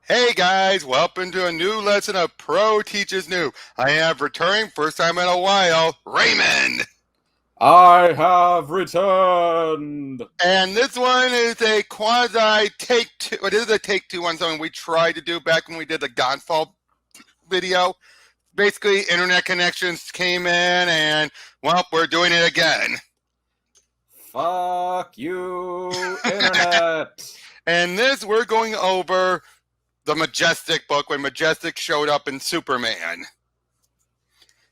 Hey guys, welcome to a new lesson of Pro Teaches New. I have returning, first time in a while, Raymond. I have returned. And this one is a quasi take two. It is a take two on something we tried to do back when we did the Godfall video. Basically, internet connections came in, and well, we're doing it again. Fuck you, internet. And this, we're going over the Majestic book when Majestic showed up in Superman.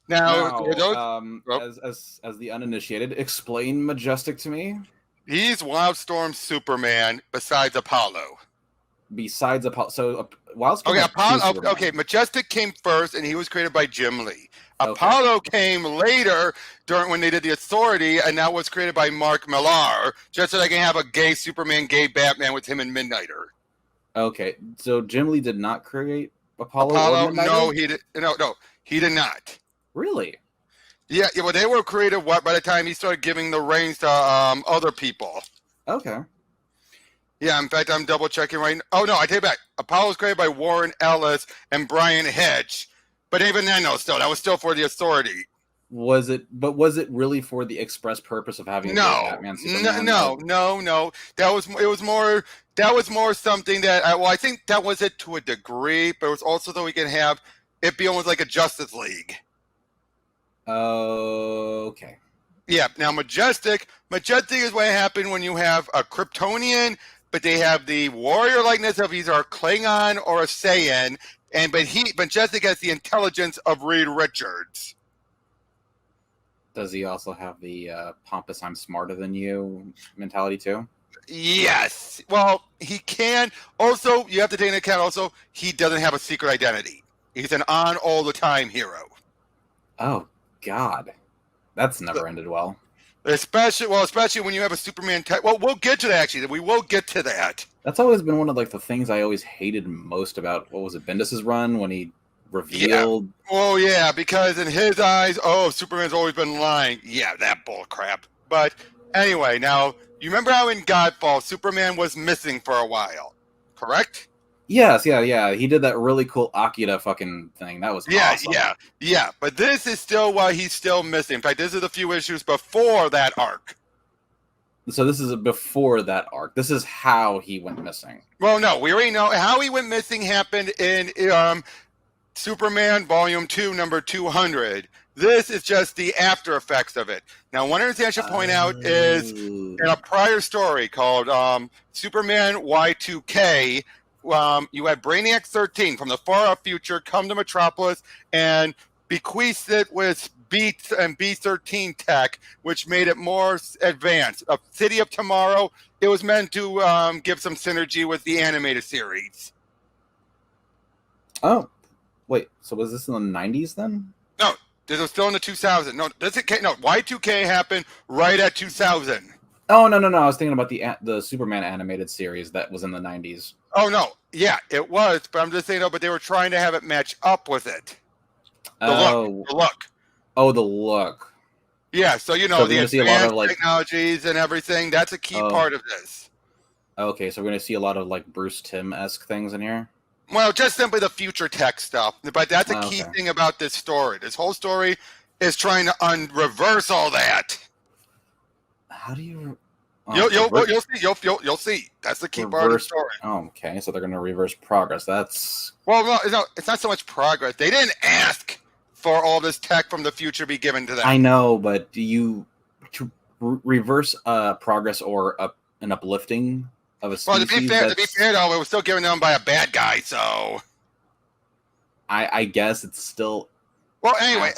Now, As the uninitiated, explain Majestic to me. He's Wildstorm Superman besides Apollo. Besides Apollo, so Wildstorm. Okay, Apollo. Okay, Majestic came first, and he was created by Jim Lee. Okay. Apollo came later during when they did the Authority, and that was created by Mark Millar, just so they can have a gay Superman, gay Batman with him and Midnighter. Okay, so Jim Lee did not create Apollo. No, he did. No, he did not. Really? Yeah. Well, they were created by the time he started giving the reins to other people. Okay. Yeah, in fact, I'm double checking right now. Oh no, I take it back. Apollo was created by Warren Ellis and Brian Hitch, but even then, no, still that was still for the Authority. Was it? But was it really for the express purpose of having Batman? Superman? No. That was more something that I think that was it to a degree, but it was also so we can have it be almost like a Justice League. Okay. Yeah. Now, Majestic is what happened when you have a Kryptonian, but they have the warrior likeness of either a Klingon or a Saiyan, but Majestic has the intelligence of Reed Richards. Does he also have the pompous "I'm smarter than you" mentality too? Yes. Well, he can. Also, you have to take into account. Also, he doesn't have a secret identity. He's an on all the time hero. Oh God, that's never ended well. Especially when you have a Superman type. Well, we'll get to that actually. We will get to that. That's always been one of the things I always hated most about what was it, Bendis's run when he revealed. Yeah. Oh yeah, because in his eyes, Superman's always been lying. Yeah, that bull crap. But anyway, now you remember how in Godfall Superman was missing for a while, correct? Yes, yeah. He did that really cool Akira fucking thing. That was awesome. Yeah. But this is still why he's still missing. In fact, this is a few issues before that arc. So this is before that arc. This is how he went missing. Well, no, we already know how he went missing. Happened in Superman Volume 2, number 200. This is just the after effects of it. Now, one other thing I should point out is in a prior story called Superman Y2K, you had Brainiac 13 from the far-off future come to Metropolis and bequeathed it with Beats and B13 tech, which made it more advanced. A City of Tomorrow, it was meant to give some synergy with the animated series. Oh. Wait, so was this in the 90s then? No, this was still in the 2000s. No, Y2K happened right at 2000. Oh, no. I was thinking about the Superman animated series that was in the 90s. Oh, no. Yeah, it was, but I'm just saying, but they were trying to have it match up with it. The look. Oh, the look. Yeah, so the advanced technologies and everything, that's a key part of this. Okay, so we're going to see a lot of Bruce Timm-esque things in here? Well, just simply the future tech stuff. But that's a key thing about this story. This whole story is trying to reverse all that. How do you? You'll see. That's the key part of the story. Oh, okay, so they're going to reverse progress. That's no, it's not so much progress. They didn't ask for all this tech from the future be given to them. I know, but do you reverse progress or an uplifting of a species? Well, to be fair, though, it was still given to them by a bad guy, so I guess it's still. Well, anyway.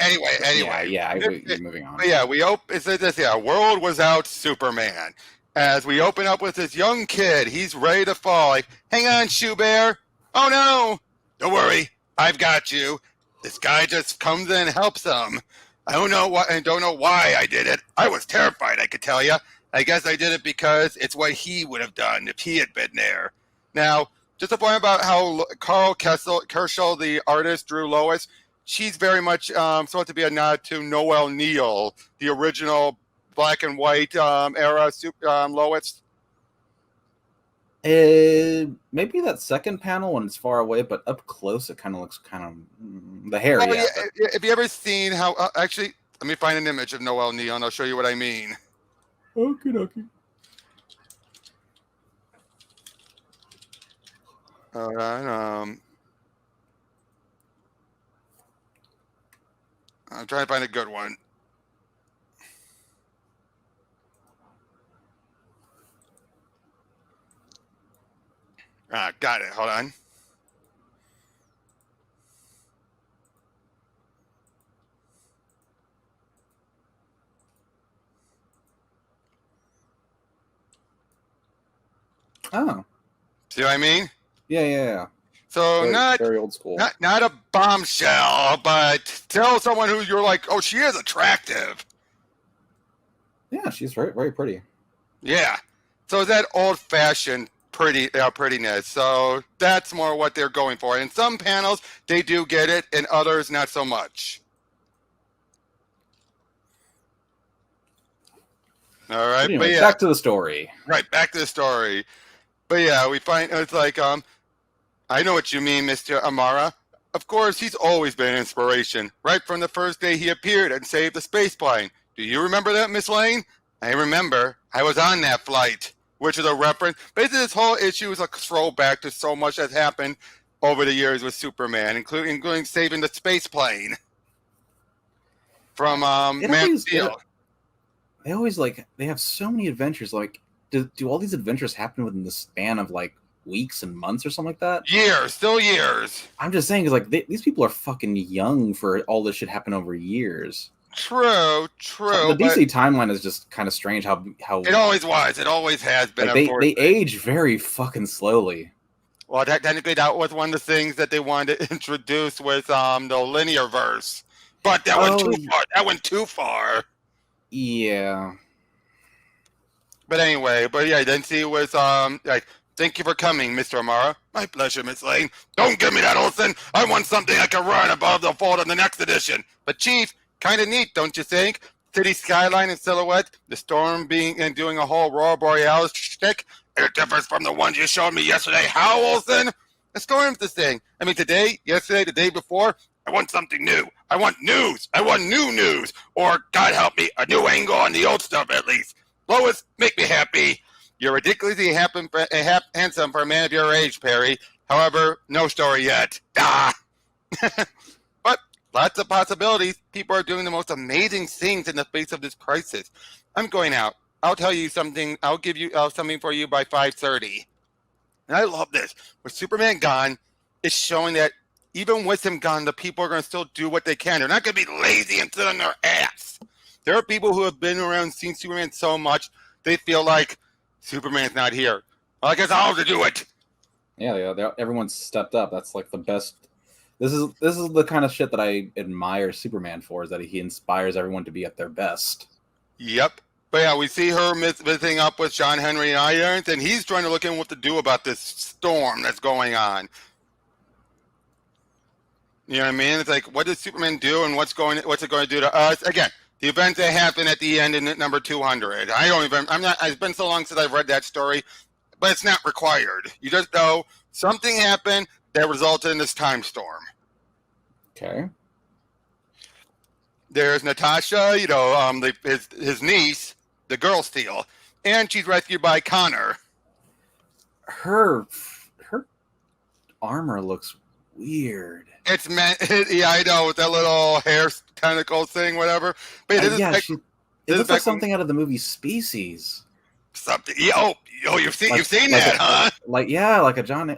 Moving on. But yeah, it says this. Yeah, world without Superman. As we open up with this young kid, he's ready to fall. Like, hang on, Shoe Bear. Oh no! Don't worry, I've got you. This guy just comes in and helps him. I don't know why I did it. I was terrified, I could tell you. I guess I did it because it's what he would have done if he had been there. Now, just a point about how Carl Kerschel, the artist, drew Lois. She's very much thought to be a nod to Noel Neal, the original black and white era Lois. Maybe that second panel when it's far away, but up close it kind of looks kind of the hair. Oh, Yeah. yeah. Have you ever seen how? Actually, let me find an image of Noel Neo, and I'll show you what I mean. Okay. All right. I'm trying to find a good one. Got it. Hold on. Oh. See what I mean? Yeah. So very old school. Not a bombshell, but still someone who you're like, oh, she is attractive. Yeah, she's very, very pretty. Yeah. So that old-fashioned prettiness. So that's more what they're going for. In some panels, they do get it, and others not so much. All right, Anyway, but yeah, back to the story. Right, back to the story. But yeah, we find it's like, I know what you mean, Mr. Amara. Of course, he's always been an inspiration, right from the first day he appeared and saved the space plane. Do you remember that, Miss Lane? I remember. I was on that flight, which is a reference. Basically, this whole issue is a throwback to so much that's happened over the years with Superman, including saving the space plane from Man of Steel. They always they have so many adventures. Like, do all these adventures happen within the span of like weeks and months or something like that? Still years. I'm just saying, because these people are fucking young for all this shit happen over years. True. The DC timeline is just kind of strange. How it always was. It always has been. They age very fucking slowly. Well, technically, that was one of the things that they wanted to introduce with the linear verse, but that went too far. That went too far. Yeah. But anyway, then she was like, thank you for coming, Mr. Amara. My pleasure, Miss Lane. Don't give me that, Olsen. I want something I can run above the fold in the next edition. But Chief, kind of neat, don't you think? City skyline and silhouette, the storm being and doing a whole Aurora Borealis shtick. It differs from the ones you showed me yesterday. How, Olsen? The storm's the thing. I mean, today, yesterday, the day before, I want something new. I want news. I want new news. Or, God help me, a new angle on the old stuff at least. Lois, make me happy. You're ridiculously handsome for a man of your age, Perry. However, no story yet. But lots of possibilities. People are doing the most amazing things in the face of this crisis. I'm going out. I'll tell you something. I'll give you something for you by 5:30. And I love this. With Superman gone, it's showing that even with him gone, the people are going to still do what they can. They're not going to be lazy and sit on their ass. There are people who have been around, seen Superman so much, they feel like Superman's not here. Well, I guess I'll have to do it. Yeah, everyone's stepped up. That's like the best. This is the kind of shit that I admire Superman for, is that he inspires everyone to be at their best. Yep. But yeah, we see her visiting up with John Henry Irons, and he's trying to look in what to do about this storm that's going on. You know what I mean? It's like, what does Superman do, and what's it going to do to us? Again, the events that happen at the end in number 200. It's been so long since I've read that story, but it's not required. You just know something happened that resulted in this time storm. Okay. There's Natasha, his niece, the girl Steel, and she's rescued by Connor. Her armor looks weird. It's meant, yeah, I know, with that little hair tentacle thing, whatever. But it looks like something out of the movie Species. Something. You've seen that, huh? Like a Johnny.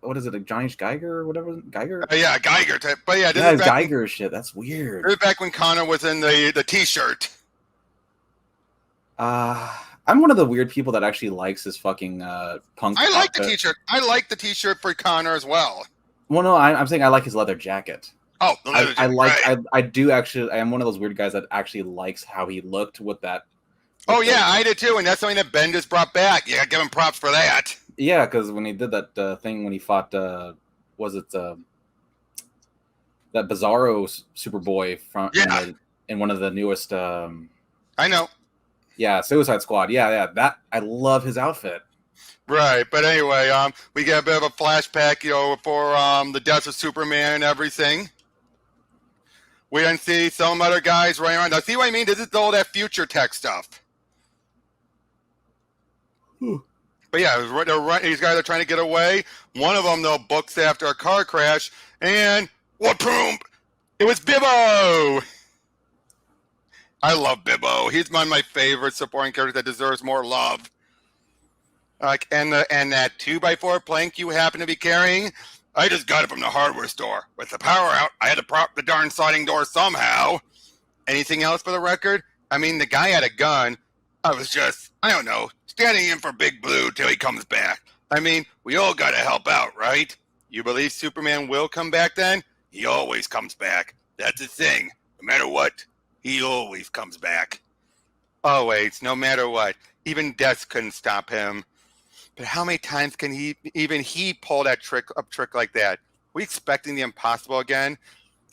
What is it? A Johnny Geiger or whatever? Geiger. Yeah, Geiger type. But yeah, this is Geiger shit. That's weird. This is back when Connor was in the T-shirt. I'm one of the weird people that actually likes this fucking punk. I like the T-shirt. I like the T-shirt for Connor as well. Well, no, I'm saying I like his leather jacket. Oh, the leather jacket. Right. I do actually. I am one of those weird guys that actually likes how he looked with that. I did too, and that's something that Bendis brought back. Yeah, give him props for that. Yeah, because when he did that thing when he fought, was it that Bizarro Superboy in one of the newest? I know. Yeah, Suicide Squad. Yeah, that I love his outfit. Right, but anyway, we get a bit of a flashback, for the death of Superman and everything. We then see some other guys running around. Now, see what I mean? This is all that future tech stuff. But yeah, these guys are trying to get away. One of them, though, books after a car crash, and what boom! It was Bibbo! I love Bibbo. He's one of my favorite supporting characters that deserves more love. And that 2x4 plank you happen to be carrying, I just got it from the hardware store. With the power out, I had to prop the darn sliding door somehow. Anything else for the record? I mean, the guy had a gun. I was just, I don't know, standing in for Big Blue till he comes back. I mean, we all gotta help out, right? You believe Superman will come back then? He always comes back. That's the thing. No matter what, he always comes back. Always, no matter what. Even death couldn't stop him. But how many times can he pull that trick like that? We expecting the impossible again?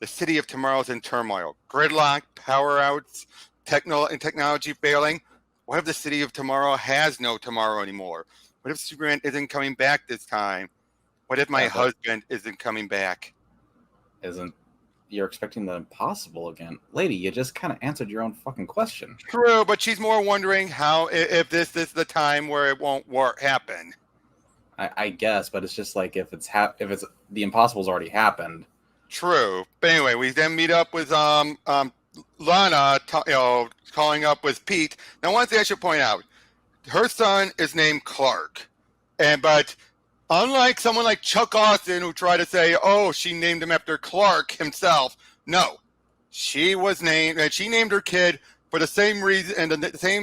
The city of tomorrow is in turmoil. Gridlock, power outs, technology failing. What if the city of tomorrow has no tomorrow anymore? What if Superman isn't coming back this time? What if my husband isn't coming back? You're expecting the impossible again? Lady, you just kind of answered your own fucking question. True, but she's more wondering if this is the time where it won't happen. I guess, but it's just like if it's the impossible's already happened. True, but anyway, we then meet up with Lana, calling up with Pete. Now, one thing I should point out: her son is named Clark, but unlike someone like Chuck Austin who tried to say, "Oh, she named him after Clark himself," no, she named her kid for the same reason and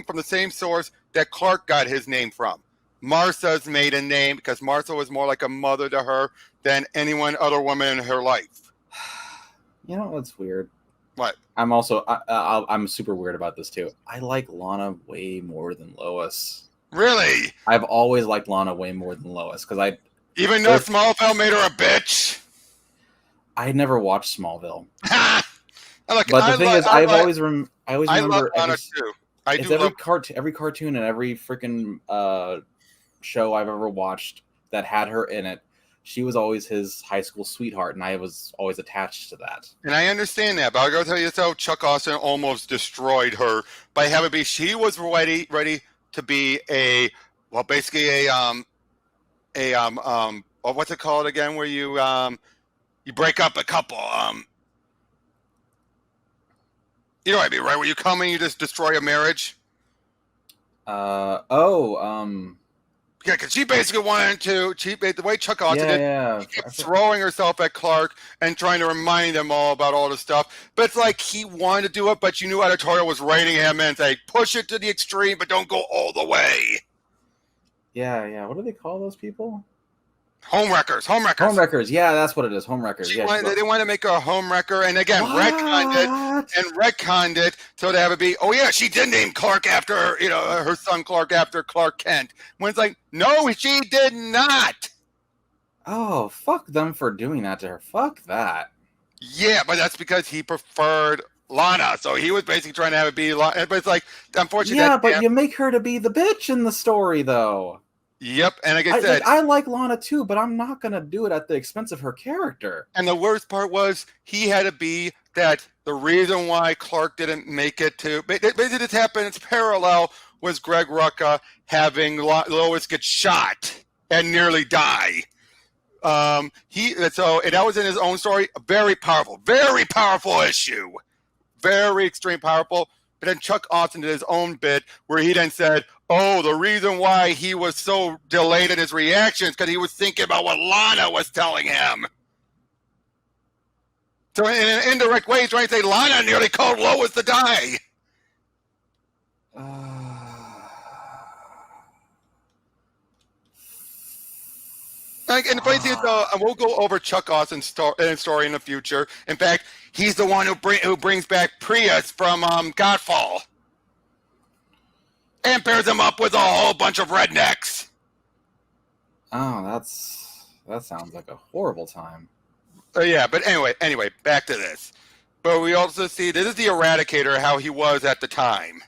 from the same source that Clark got his name from. Martha's maiden name, because Martha was more like a mother to her than anyone other woman in her life. You know what's weird? What? I'm also I'm super weird about this too. I like Lana way more than Lois. Really? I've always liked Lana way more than Lois because even though Smallville made her a bitch. I never watched Smallville. Look, but the thing is, I always remember Lana too. Every cartoon and every freaking show I've ever watched that had her in it. She was always his high school sweetheart, and I was always attached to that. And I understand that, but I'll go tell you so. Chuck Austin almost destroyed her by having she was ready to be basically what's it called again? Where you break up a couple. You know what I mean, right? Where you come and you just destroy a marriage. Yeah, because she basically wanted to. The way Chuck Austin did, she kept throwing herself at Clark and trying to remind him all about all this stuff. But it's like he wanted to do it, but you knew editorial was writing him and saying, push it to the extreme, but don't go all the way. Yeah. What do they call those people? Homewreckers. Yeah, that's what it is. Homewreckers. They wanted to make her a homewrecker, and again, retconned it so that it would be, oh yeah, she did name Clark after her son Clark after Clark Kent. When it's like, no, she did not. Oh, fuck them for doing that to her. Fuck that. Yeah, but that's because he preferred Lana, so he was basically trying to have it be Lana. But it's like, unfortunately, but you make her to be the bitch in the story, though. Yep, and like I said, I like Lana too, but I'm not gonna do it at the expense of her character. And the worst part was he had to be that the reason why Clark didn't make it to basically this happened. It's parallel was Greg Rucka having Lois get shot and nearly die. And that was in his own story. A very powerful issue, very extreme powerful. But then Chuck Austin did his own bit where he then said, oh, the reason why he was so delayed in his reactions because he was thinking about what Lana was telling him. So in an indirect way, he's trying to say Lana nearly called Lois to die. And the funny thing is, and we'll go over Chuck Austin's story in the future. In fact, he's the one who brings back Prius from Godfall. And pairs him up with a whole bunch of rednecks. Oh, that sounds like a horrible time. Yeah, but anyway, back to this. But we also see, this is the Eradicator, how he was at the time.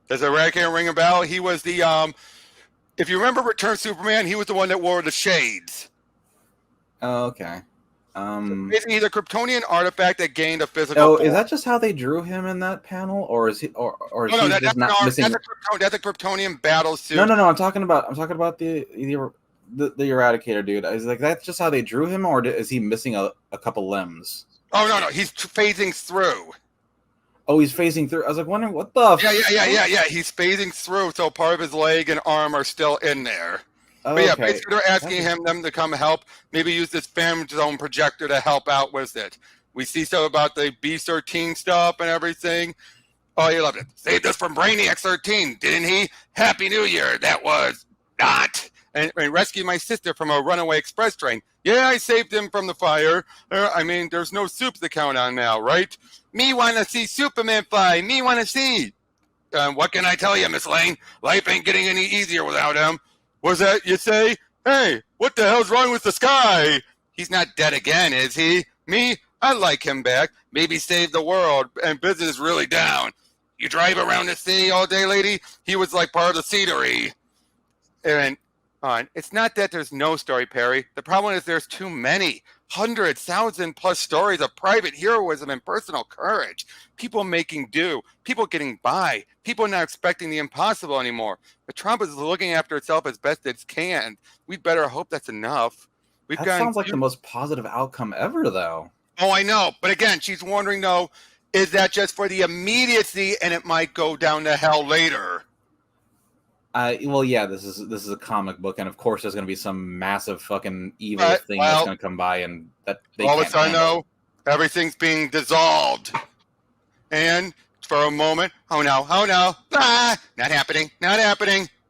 Does the Eradicator ring a bell? He was the If you remember Return Superman, he was the one that wore the shades. Oh, okay. Basically, he's a Kryptonian artifact that gained a physical Oh, form. is that just how they drew him in that panel, or is he, or is No, he that's just not missing? That's a Kryptonian battle suit. No. I'm talking about the Eradicator dude. Is like that's just how they drew him, or is he missing a couple limbs? Oh no, he's phasing through. Oh, he's phasing through. I was like wondering what the. Yeah. He's phasing through, so part of his leg and arm are still in there. But yeah, basically they're asking them to come help. Maybe use this Phantom Zone projector to help out with it. We see stuff about the B-13 stuff and everything. Oh, you loved it. Saved us from Brainiac 13, didn't he? Happy New Year. That was not. And rescued my sister from a runaway express train. Yeah, I saved him from the fire. I mean, there's no soup to count on now, right? Me want to see Superman fly. Me want to see. What can I tell you, Miss Lane? Life ain't getting any easier without him. Was that you say? Hey, what the hell's wrong with the sky? He's not dead again, is he? Me? I like him back. Maybe save the world, and business is really down. You drive around the city all day, lady? He was like part of the scenery. And it's not that there's no story, Perry. The problem is there's too many. 100,000+ stories of private heroism and personal courage. People making do. People getting by. People not expecting the impossible anymore. Metropolis is looking after itself as best it can. We better hope that's enough. That sounds like the most positive outcome ever, though. Oh, I know. But again, she's wondering, though, is that just for the immediacy and it might go down to hell later? Well, yeah, this is a comic book, and of course, there's going to be some massive fucking evil thing that's going to come by, and that they all can't of a sudden, though, everything's being dissolved, and for a moment, oh no, not happening.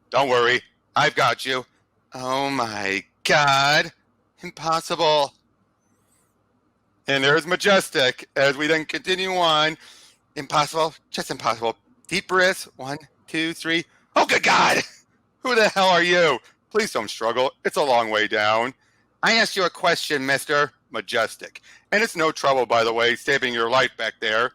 Don't worry, I've got you. Oh my God, impossible. And there's Majestic as we then continue on. Impossible, just impossible. Deep breaths. 1, 2, 3. Oh, good God! Who the hell are you? Please don't struggle. It's a long way down. I asked you a question, Mr. Majestic. And it's no trouble, by the way, saving your life back there.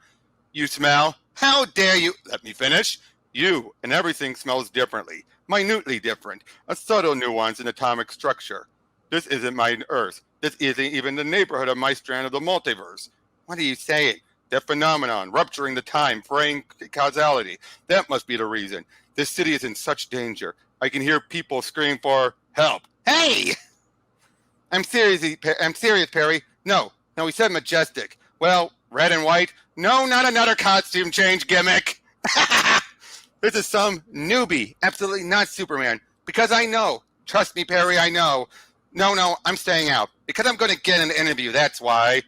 You smell? How dare you? Let me finish. You and everything smells differently. Minutely different. A subtle nuance in atomic structure. This isn't my Earth. This isn't even the neighborhood of my strand of the multiverse. What are you saying? That phenomenon, rupturing the time, fraying causality. That must be the reason. This city is in such danger. I can hear people scream for help. Hey! I'm serious, Perry. No, he said Majestic. Well, red and white? No, not another costume change gimmick. This is some newbie. Absolutely not Superman. Because I know. Trust me, Perry, I know. No, I'm staying out. Because I'm going to get an interview, that's why.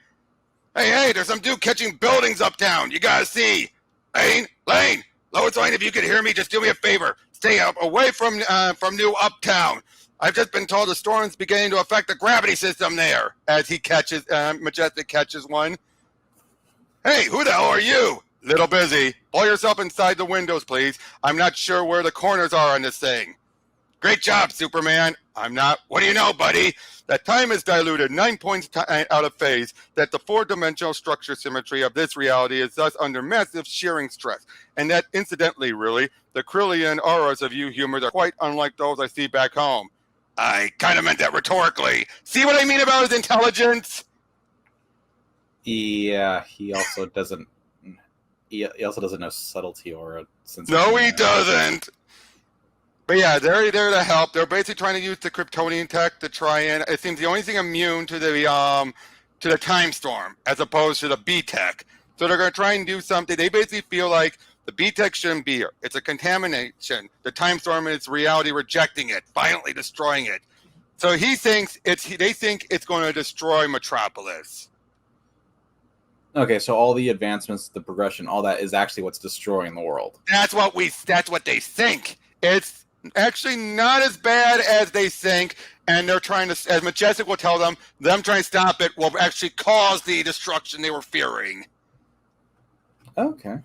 Hey, there's some dude catching buildings uptown. You gotta see. Lane, Lois Lane, if you can hear me, just do me a favor. Stay away from New Uptown. I've just been told the storm's beginning to affect the gravity system there. As he catches, Majestic catches one. Hey, who the hell are you? Little busy. Pull yourself inside the windows, please. I'm not sure where the corners are on this thing. Great job, Superman. I'm not. What do you know, buddy? That time is diluted 9 points out of phase, that the four-dimensional structure symmetry of this reality is thus under massive shearing stress, and that, incidentally, really, the Krillian auras of you humans are quite unlike those I see back home. I kind of meant that rhetorically. See what I mean about his intelligence? Yeah, he also doesn't know subtlety or a sense. No, he doesn't. But yeah, they're there to help. They're basically trying to use the Kryptonian tech to try and, it seems, the only thing immune to the time storm as opposed to the B tech. So they're going to try and do something. They basically feel like the B tech shouldn't be here. It's a contamination. The time storm is reality rejecting it, violently destroying it. So they think it's going to destroy Metropolis. Okay, so all the advancements, the progression, all that is actually what's destroying the world. That's what they think. It's actually not as bad as they think, and they're trying to, as Majestic will tell them trying to stop it will actually cause the destruction they were fearing. Okay.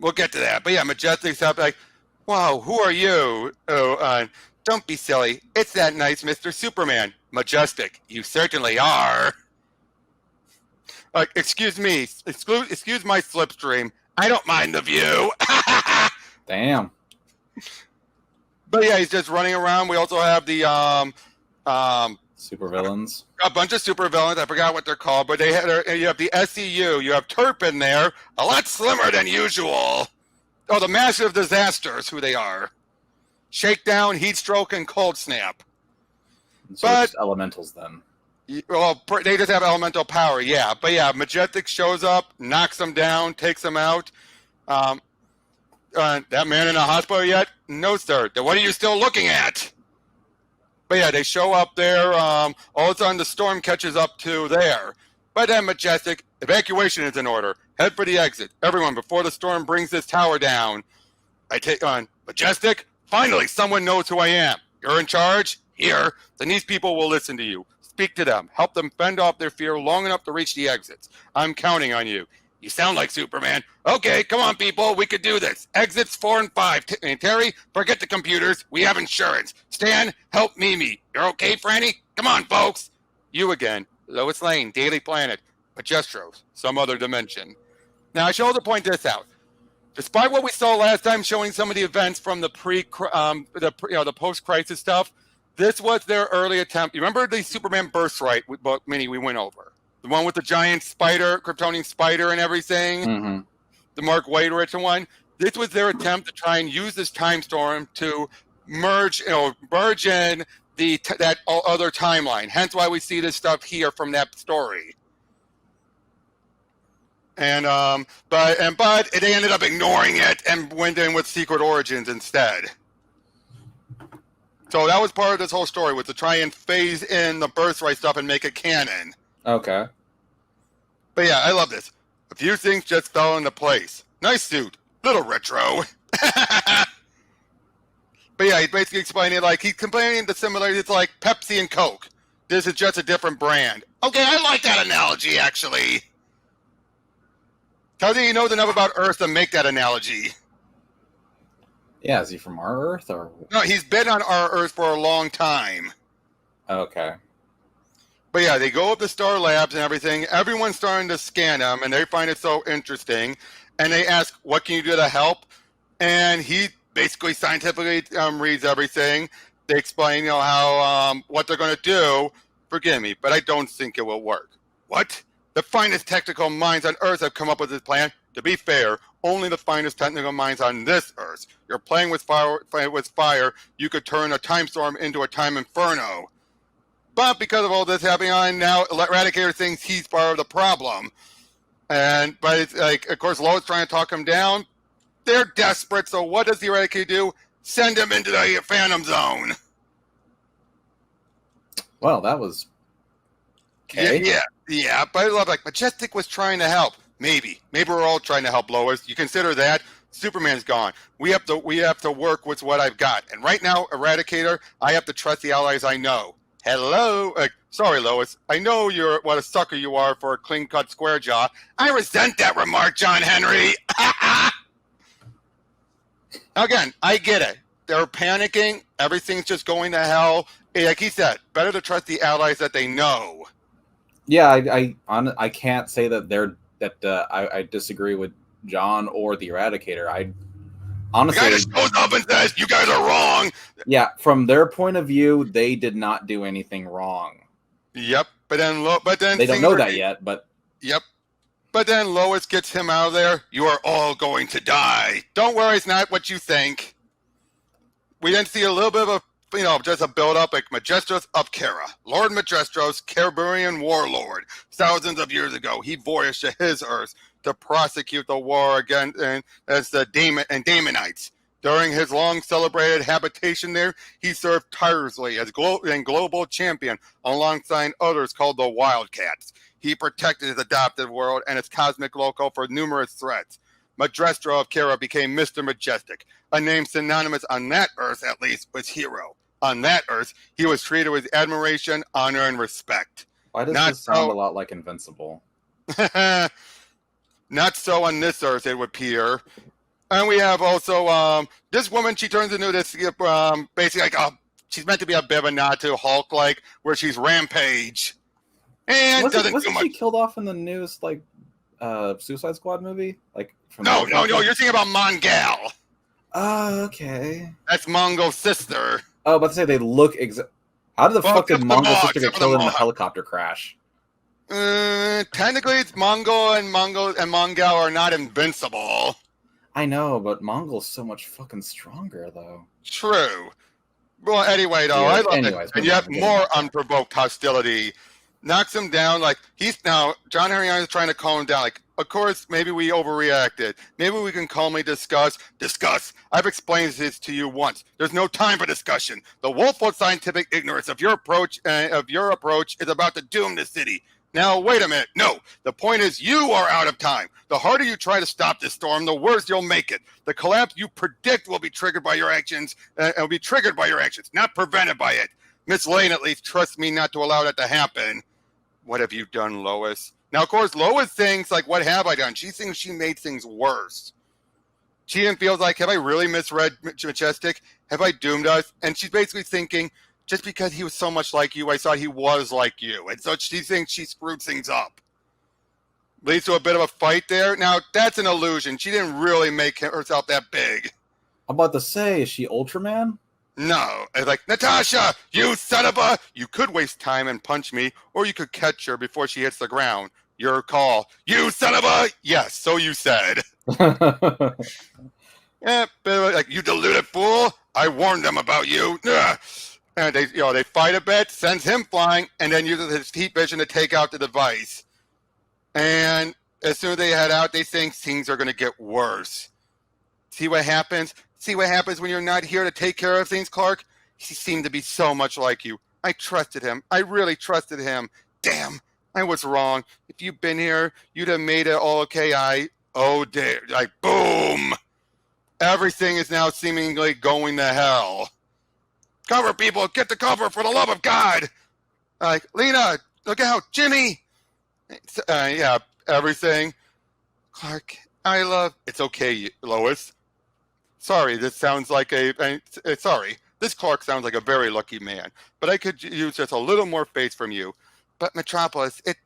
We'll get to that. But yeah, Majestic's up like, wow, who are you? Oh, don't be silly. It's that nice Mr. Superman. Majestic, you certainly are. Excuse me. Excuse my slipstream. I don't mind the view. Damn. But yeah, he's just running around. We also have the Supervillains. a bunch of supervillains. I forgot what they're called, but you have the SCU. You have Turp in there, a lot slimmer than usual. Oh, the Massive Disasters, who they are. Shakedown, Heat Stroke, and Cold Snap. So But- it's just elementals then. Well, they just have elemental power, yeah. But yeah, Majestic shows up, knocks them down, takes them out. That man in a hospital yet? No, sir. Then what are you still looking at? But yeah, they show up there. All of a sudden, the storm catches up to there. But then Majestic, evacuation is in order. Head for the exit. Everyone, before the storm brings this tower down. I take on Majestic. Finally, someone knows who I am. You're in charge? Here. Then these people will listen to you. Speak to them. Help them fend off their fear long enough to reach the exits. I'm counting on you. You sound like Superman. Okay, come on, people. We could do this. Exits 4 and 5. Terry, forget the computers. We have insurance. Stan, help Mimi. You're okay, Franny? Come on, folks. You again. Lois Lane, Daily Planet. Majestros, some other dimension. Now, I should also point this out. Despite what we saw last time, showing some of the events from the the post-crisis stuff, this was their early attempt. You remember the Superman Birthright mini we went over? The one with the giant spider, Kryptonian spider and everything? Mm-hmm. The Mark Waid written one? This was their attempt to try and use this time storm to merge in that other timeline. Hence why we see this stuff here from that story. And but they ended up ignoring it and went in with Secret Origins instead. So that was part of this whole story, was to try and phase in the Birthright stuff and make it canon. Okay. But yeah, I love this. A few things just fell into place. Nice suit. Little retro. But yeah, he's basically explaining it like he's complaining the similarities. It's like Pepsi and Coke. This is just a different brand. Okay, I like that analogy, actually. Tells you he knows enough about Earth to make that analogy. Yeah, is he from our Earth or? No, he's been on our Earth for a long time. Okay. But yeah, they go up to Star Labs and everything. Everyone's starting to scan him, and they find it so interesting. And they ask, what can you do to help? And he basically scientifically reads everything. They explain, how what they're going to do. Forgive me, but I don't think it will work. What? The finest technical minds on Earth have come up with this plan. To be fair, only the finest technical minds on this Earth. You're playing with fire. You could turn a time storm into a time inferno. But because of all this happening on now, Eradicator thinks he's part of the problem. But it's like, of course, Lois trying to talk him down. They're desperate, so what does the Eradicator do? Send him into the Phantom Zone. Well, that was okay. Yeah, but I love, like, Majestic was trying to help. Maybe we're all trying to help Lois. You consider that Superman's gone. We have to work with what I've got. And right now, Eradicator, I have to trust the allies I know. Hello, sorry, Lois. I know what a sucker you are for a clean-cut square jaw. I resent that remark, John Henry. Again, I get it. They're panicking. Everything's just going to hell. Like he said, better to trust the allies that they know. Yeah, I can't say that I disagree with John or the Eradicator. I honestly, the guy just goes up and says, "You guys are wrong." Yeah, from their point of view, they did not do anything wrong. Yep, but then they don't know that yet. But yep, but then Lois gets him out of there. You are all going to die. Don't worry, it's not what you think. We then see a little bit of a. Just a build-up like Majestros of Kara. Lord Majestros, Keraburian warlord. Thousands of years ago, he voyaged to his Earth to prosecute the war against the Damonites. During his long-celebrated habitation there, he served tirelessly as global champion alongside others called the WildC.A.T.s. He protected his adopted world and its cosmic local for numerous threats. Majestro of Kara became Mr. Majestic, a name synonymous on that Earth, at least, with hero. On that Earth, he was treated with admiration, honor, and respect. Why does this sound a lot like Invincible? Not so on this Earth, it would appear. And we have also this woman. She turns into this basically like she's meant to be a bit of a nod to Hulk, like where she's Rampage, and wasn't she killed off in the newest Suicide Squad movie? No. You're thinking about Mongal. Oh, okay. That's Mongo's sister. Oh, about to say they look How the Well, fuck did except for the Mongo's mohawk, sister get except for the killed in a mohawk. helicopter crash? Technically, it's Mongo and Mongol are not invincible. I know, but Mongol's so much fucking stronger, though. True. Well, anyway, though, I Weird. love it. Anyways, And moving yet on. Getting more back there. unprovoked hostility knocks him down. Like, he's now, John Henry is trying to calm him down. Like, of course, maybe we overreacted. Maybe we can calmly discuss. I've explained this to you once. There's no time for discussion. The woeful scientific ignorance of your approach is about to doom the city. Now, wait a minute. No, the point is you are out of time. The harder you try to stop this storm, the worse you'll make it. The collapse you predict will be triggered by your actions. Not prevented by it. Miss Lane, at least, trusts me not to allow that to happen. What have you done, Lois? Now, of course, Lois thinks, like, what have I done? She thinks she made things worse. She even feels like, have I really misread Majestic? Have I doomed us? And she's basically thinking, just because he was so much like you, I thought he was like you. And so she thinks she screwed things up. Leads to a bit of a fight there. Now, that's an illusion. She didn't really make herself that big. I'm about to say, is she Ultraman? No. It's like, Natasha, you son of a... You could waste time and punch me, or you could catch her before she hits the ground. Your call. You son of a... Yes, so you said. Yeah, but like, you deluded fool. I warned them about you. Ugh. And they fight a bit, sends him flying, and then uses his heat vision to take out the device. And as soon as they head out, they think things are going to get worse. See what happens? See what happens when you're not here to take care of things, Clark? He seemed to be so much like you. I trusted him. I really trusted him. Damn, I was wrong. If you'd been here, you'd have made it all okay. Oh, dear. Like, boom. Everything is now seemingly going to hell. Cover, people. Get the cover for the love of God. Like, Lena, look out. Jimmy. Yeah, everything. Clark, I love... It's okay, Lois. Sorry, this sounds like sorry. This Clark sounds like a very lucky man, but I could use just a little more faith from you. But Metropolis, it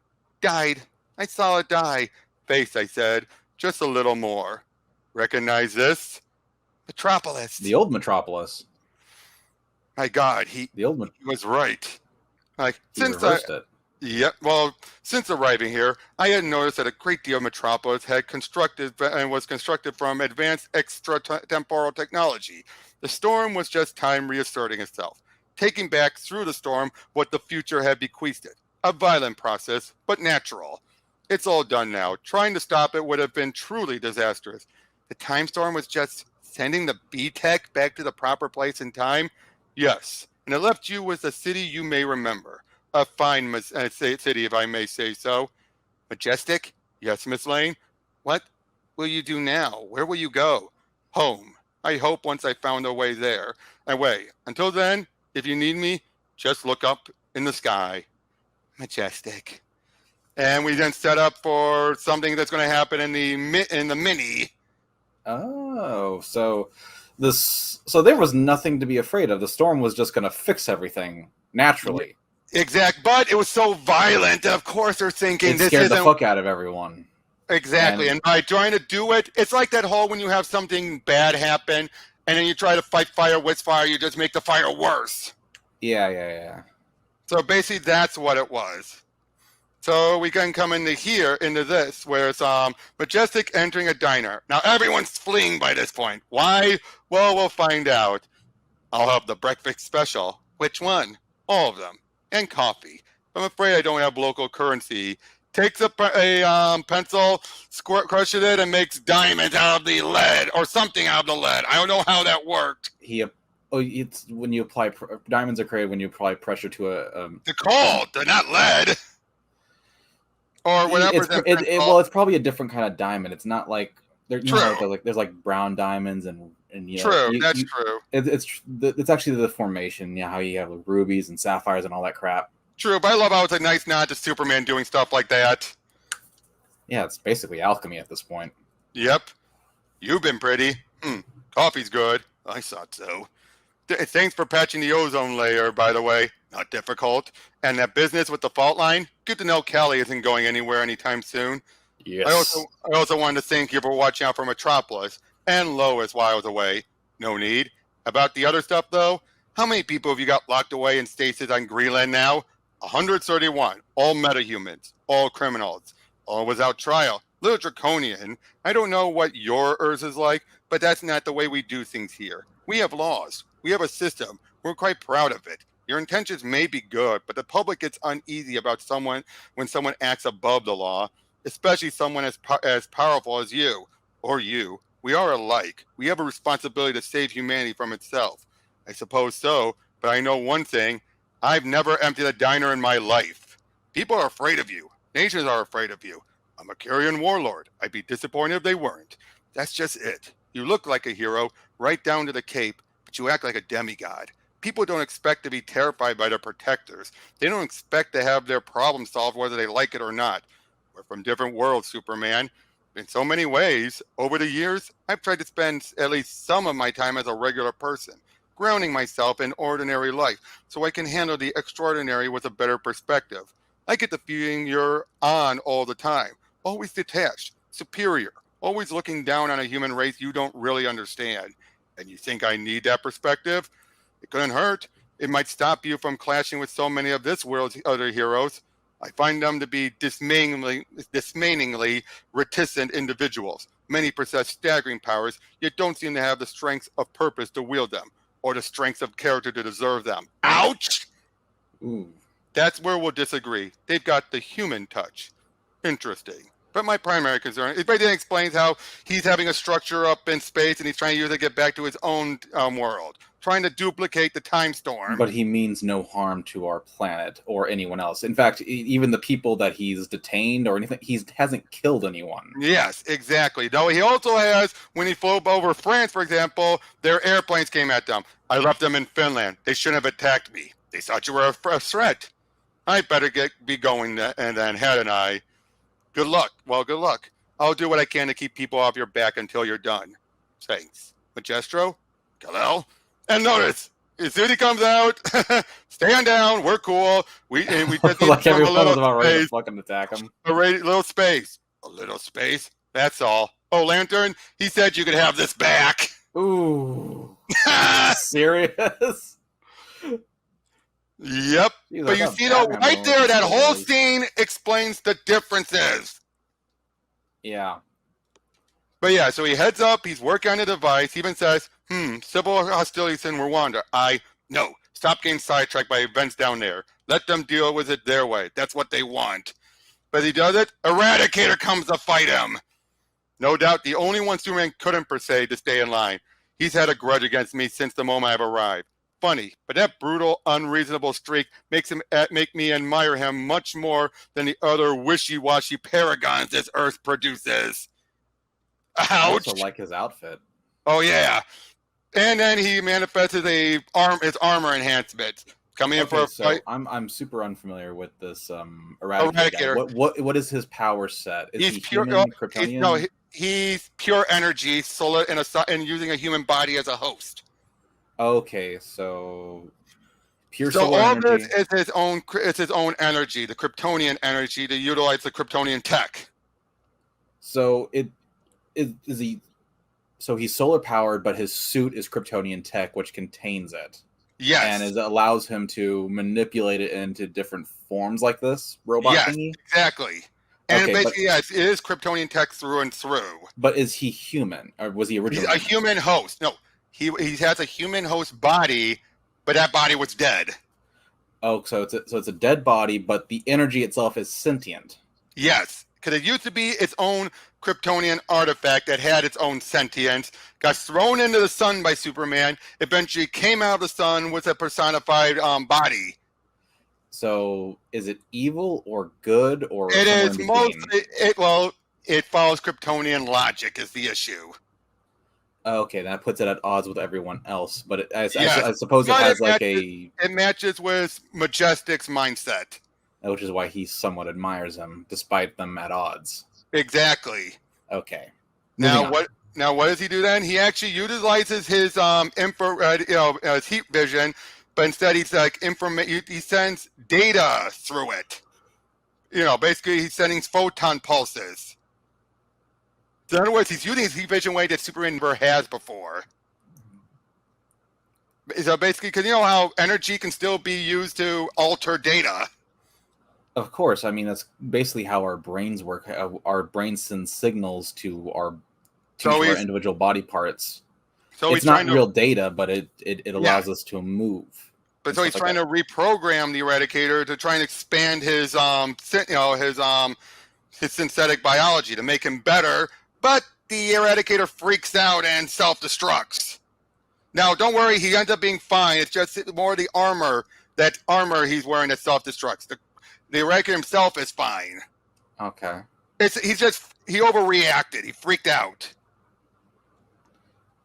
died. I saw it die. Faith, I said. Just a little more. Recognize this? Metropolis. The old Metropolis. My God, he was right. Like, since arriving here, I had noticed that a great deal of Metropolis was constructed from advanced extratemporal technology. The storm was just time reasserting itself, taking back through the storm what the future had bequeathed it. A violent process, but natural. It's all done now. Trying to stop it would have been truly disastrous. The time storm was just sending the B-Tech back to the proper place in time? Yes, and it left you with a city you may remember. A fine city, if I may say so. Majestic? Yes, Miss Lane? What will you do now? Where will you go? Home. I hope once I found a way there. Until then, if you need me, just look up in the sky. Majestic. And we then set up for something that's going to happen in the mini. Oh, so there was nothing to be afraid of. The storm was just going to fix everything naturally. Exact, but it was so violent that of course they're thinking it scared the fuck out of everyone. Exactly, and by trying to do it, it's like that whole when you have something bad happen, and then you try to fight fire with fire, you just make the fire worse. Yeah. So basically, that's what it was. So we can come into this, where it's Majestic entering a diner. Now everyone's fleeing by this point. Why? Well, we'll find out. I'll have the breakfast special. Which one? All of them. And coffee. I'm afraid I don't have local currency. Takes a pencil, crushes it, and makes diamonds out of the lead, or something out of the lead. I don't know how that worked. It's when you apply diamonds are created when you apply pressure to a. They're cold. They're not lead. Or whatever. It's probably a different kind of diamond. It's not like there's like brown diamonds and true. That's true. It's actually the formation. How you have rubies and sapphires and all that crap. True, but I love how it's a nice nod to Superman doing stuff like that. Yeah, it's basically alchemy at this point. Yep. You've been pretty. Coffee's good. I thought so. Thanks for patching the ozone layer, by the way. Not difficult. And that business with the fault line, good to know Callie isn't going anywhere anytime soon. Yes. I also wanted to thank you for watching out for Metropolis and Lois while I was away. No need. About the other stuff, though, how many people have you got locked away in stasis on Greenland now? 131. All metahumans. All criminals. All without trial. Little draconian. I don't know what your Earth is like, but that's not the way we do things here. We have laws. We have a system. We're quite proud of it. Your intentions may be good, but the public gets uneasy about someone when someone acts above the law, especially someone as powerful as you, or you. We are alike. We have a responsibility to save humanity from itself. I suppose so, but I know one thing. I've never emptied a diner in my life. People are afraid of you. Nations are afraid of you. I'm a Kyrian warlord. I'd be disappointed if they weren't. That's just it. You look like a hero, right down to the cape, but you act like a demigod. People don't expect to be terrified by their protectors. They don't expect to have their problem solved whether they like it or not. We're from different worlds, Superman. In so many ways, over the years, I've tried to spend at least some of my time as a regular person, grounding myself in ordinary life so I can handle the extraordinary with a better perspective. I get the feeling you're on all the time, always detached, superior, always looking down on a human race you don't really understand. And you think I need that perspective? It couldn't hurt. It might stop you from clashing with so many of this world's other heroes. I find them to be dismayingly reticent individuals. Many possess staggering powers, yet don't seem to have the strength of purpose to wield them, or the strength of character to deserve them. Ouch! Ooh. That's where we'll disagree. They've got the human touch. Interesting. But my primary concern, it basically explains how he's having a structure up in space and he's trying to use it to get back to his own world, trying to duplicate the time storm. But he means no harm to our planet or anyone else. In fact, even the people that he's detained or anything, he hasn't killed anyone. Yes, exactly. Though he also has, when he flew over France, for example, their airplanes came at them. I left them in Finland. They shouldn't have attacked me. They thought you were a threat. I better be going, and then hadn't I? Good luck. Well, good luck. I'll do what I can to keep people off your back until you're done. Thanks. Majestro? Kal-El? And notice, as soon as he comes out, stand down. We're cool. We just need Like to everyone was about ready to space. fucking attack him. A little space. A little space. That's all. Oh, Lantern, he said you could have this back. Ooh. Serious? Yep. Jeez, But you see, though, right there, that whole scene explains the differences. Yeah. But yeah, so he heads up, he's working on the device, he even says, civil hostilities in Rwanda. No, stop getting sidetracked by events down there. Let them deal with it their way. That's what they want. But he does it, Eradicator comes to fight him. No doubt the only one Superman couldn't persuade to stay in line. He's had a grudge against me since the moment I've arrived. Funny, but that brutal, unreasonable streak make me admire him much more than the other wishy-washy paragons this Earth produces. Ouch! I also like his outfit. Oh yeah, and then he manifests his armor enhancement, coming in for a fight. I'm super unfamiliar with this Eradicator. What is his power set? Is he pure. human, Kryptonian? He's pure energy, solar, and using a human body as a host. Okay, so pure so solar all energy. This is his own. It's his own energy, the Kryptonian energy, to utilize the Kryptonian tech. So is he? So he's solar powered, but his suit is Kryptonian tech, which contains it. Yes, and it allows him to manipulate it into different forms, like this robot thingy. Exactly. And basically, yes, it is Kryptonian tech through and through. But is he human, or was he originally? He's a human host. No. He has a human host body, but that body was dead. Oh, so it's a dead body, but the energy itself is sentient. Yes, because it used to be its own Kryptonian artifact that had its own sentience, got thrown into the sun by Superman, eventually came out of the sun with a personified body. So is it evil or good, or it is mostly it follows Kryptonian logic is the issue. Okay, that puts it at odds with everyone else, but I suppose it has it matches with Majestic's mindset, which is why he somewhat admires him, despite them at odds. Exactly. Okay. Now what does he do then? He actually utilizes his infrared, his heat vision, but instead he's like he sends data through it. Basically he's sending photon pulses. So in other words, he's using his heat vision way that Superman never has before. So basically, because you know how energy can still be used to alter data. Of course, I mean that's basically how our brains work. Our brains send signals to our individual body parts. So It's he's trying not to, real data, but it yeah. allows us to move. But so he's trying to reprogram the Eradicator to try and expand his his synthetic biology to make him better. But the Eradicator freaks out and self-destructs. Now, don't worry, he ends up being fine. It's just more the armor he's wearing that self-destructs. The Eradicator himself is fine. Okay. He overreacted. He freaked out.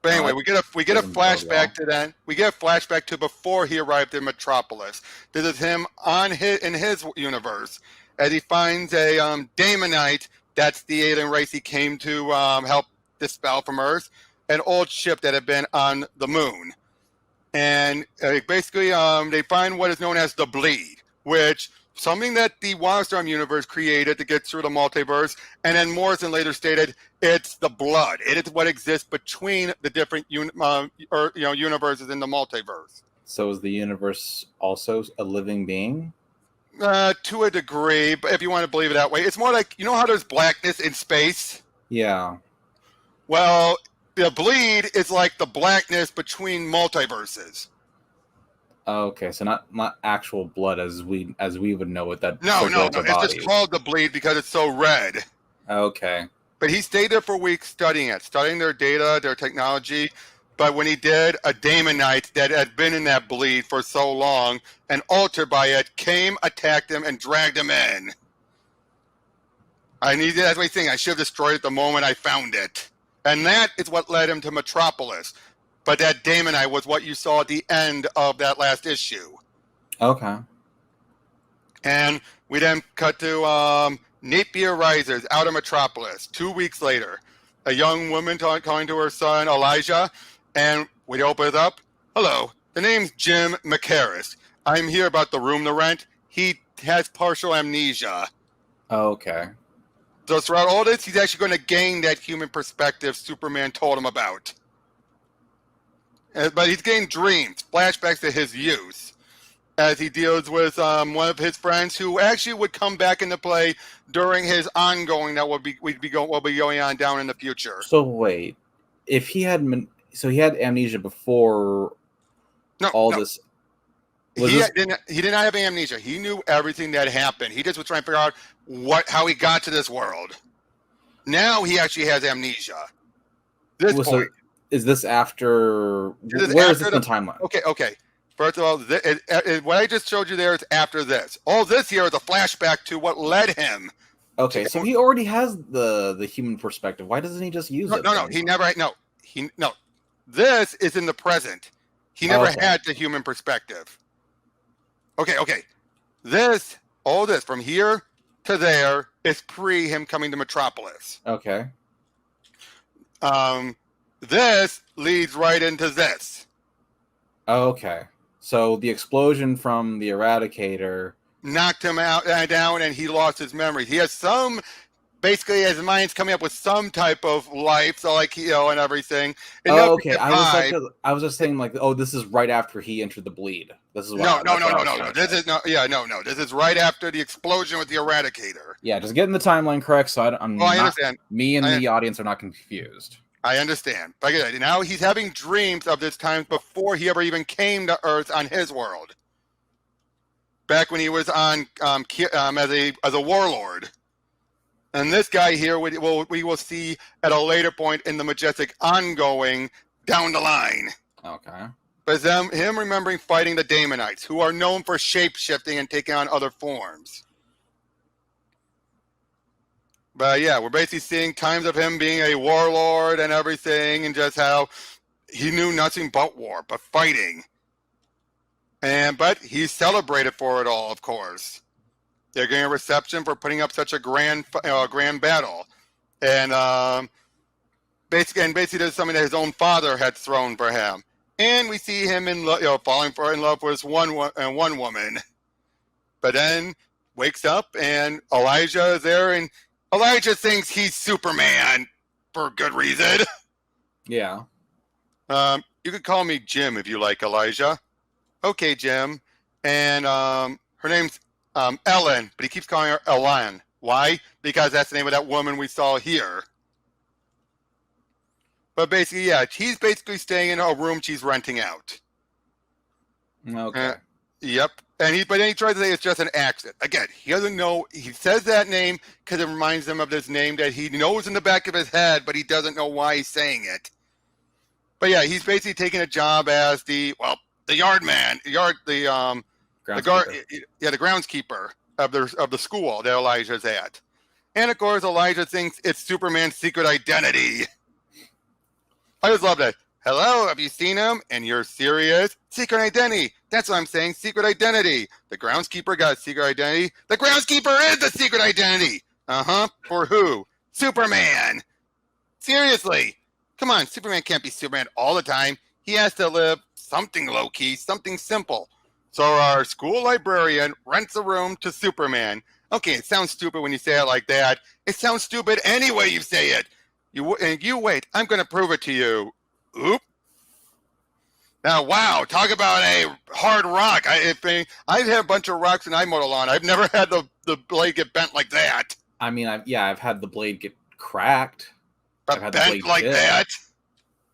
But anyway, we get a flashback to then. We get a flashback to before he arrived in Metropolis. This is him in his universe as he finds a Daemonite. That's the alien race he came to help dispel from Earth. An old ship that had been on the moon. And basically they find what is known as the Bleed, which something that the Wildstorm Universe created to get through the multiverse, and then Morrison later stated it's the blood. It is what exists between the different universes in the multiverse. So is the universe also a living being? To a degree, but if you want to believe it that way, it's more like, you know how there's blackness in space? Yeah. Well, the Bleed is like the blackness between multiverses. Okay, so not actual blood as we would know it. That no. It's just called the Bleed because it's so red. Okay. But he stayed there for weeks studying their data, their technology. But when he did, a Daemonite that had been in that Bleed for so long and altered by it came, attacked him, and dragged him in. That's what he's saying. I should have destroyed it the moment I found it. And that is what led him to Metropolis. But that Daemonite was what you saw at the end of that last issue. Okay. And we then cut to Napier Risers out of Metropolis 2 weeks later. A young woman calling to her son, Elijah. And when he opens up, hello, the name's Jim McCarris. I'm here about the room to rent. He has partial amnesia. Okay. So throughout all this, he's actually going to gain that human perspective Superman told him about. But he's getting dreams, flashbacks to his youth, as he deals with one of his friends who actually would come back into play during his ongoing that will be going on down in the future. So wait, if he had he had amnesia before this. He did not have amnesia. He knew everything that happened. He just was trying to figure out how he got to this world. Now he actually has amnesia. Point. Is this after? Where is this in the timeline? Okay. First of all, what I just showed you there is after this. All this here is a flashback to what led him. Okay, so he already has the human perspective. Why doesn't he just use it? No. He never. No. This is in the present. He never had the human perspective. Okay. All this from here to there is pre him coming to Metropolis. Okay. This leads right into this. Okay. So the explosion from the Eradicator knocked him down, and he lost his memory. He has basically his mind's coming up with some type of life, so and everything. And okay. I was just saying this is right after he entered the Bleed. This is no. This is right after the explosion with the Eradicator. Yeah, just getting the timeline correct, so I understand. Me and the audience are not confused. I understand. But now he's having dreams of this time before he ever even came to Earth on his world. Back when he was on as a warlord. And this guy here, we will see at a later point in the Majestic ongoing down the line. Okay. But him remembering fighting the Daemonites, who are known for shape-shifting and taking on other forms. But yeah, we're basically seeing times of him being a warlord and everything, and just how he knew nothing but war, but fighting. But he's celebrated for it all, of course. They're getting a reception for putting up such a grand battle, and basically there's something that his own father had thrown for him, and we see him falling in love with one woman, but then wakes up and Elijah is there, and Elijah thinks he's Superman for good reason. Yeah. you could call me Jim if you like, Elijah. Okay, Jim. And her name's Ellen, but he keeps calling her Ellen. Why? Because that's the name of that woman we saw here. But basically, yeah, he's basically staying in a room she's renting out. Okay. Yep. But then he tries to say it's just an accident. Again, he doesn't know. He says that name because it reminds him of this name that he knows in the back of his head, but he doesn't know why he's saying it. But yeah, he's basically taking a job as the yard man, the groundskeeper of the school that Elijah's at. And of course, Elijah thinks it's Superman's secret identity. I just love that. Hello, have you seen him? And you're serious? Secret identity. That's what I'm saying. Secret identity. The groundskeeper got a secret identity. The groundskeeper is the secret identity. For who? Superman. Seriously. Come on, Superman can't be Superman all the time. He has to live something low-key, something simple. So our school librarian rents a room to Superman. Okay, it sounds stupid when you say it like that. It sounds stupid any way you say it. You wait. I'm going to prove it to you. Oop. Now, wow, talk about a hard rock. I've had a bunch of rocks and I mowed a lawn. I've never had the blade get bent like that. I mean, I've had the blade get cracked. But I've had bent the blade like bit. that?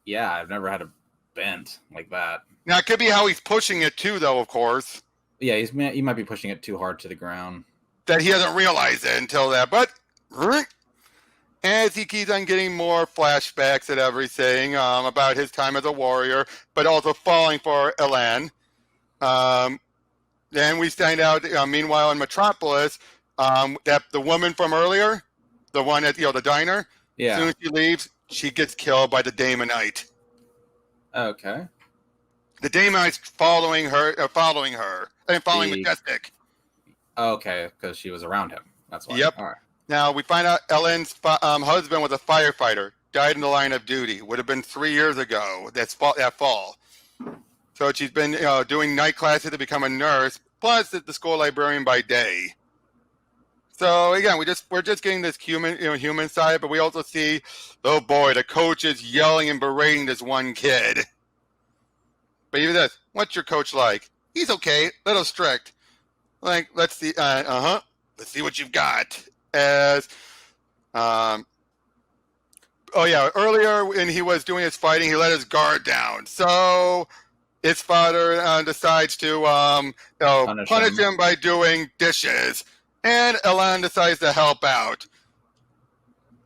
Yeah, I've never had a bent like that. Now, it could be how he's pushing it too, though, of course. Yeah, he might be pushing it too hard to the ground. That he doesn't realize it until that. But as he keeps on getting more flashbacks and everything about his time as a warrior, but also falling for Ellen. Then we find out, meanwhile, in Metropolis, that the woman from earlier, the one at the diner, Yeah. as soon as she leaves, she gets killed by the Damonite. Okay. The Damonite's following Majestic. Okay, because she was around him. That's why. Yep. All right. Now, we find out Ellen's husband was a firefighter, died in the line of duty. Would have been 3 years ago, that fall. So she's been doing night classes to become a nurse, plus the school librarian by day. So again, we're just getting this human side, but we also see, oh boy, the coach is yelling and berating this one kid. But even this, what's your coach like? He's okay, a little strict. Like, let's see, let's see what you've got. Earlier when he was doing his fighting, he let his guard down. So his father decides to punish him by doing dishes. And Ellen decides to help out.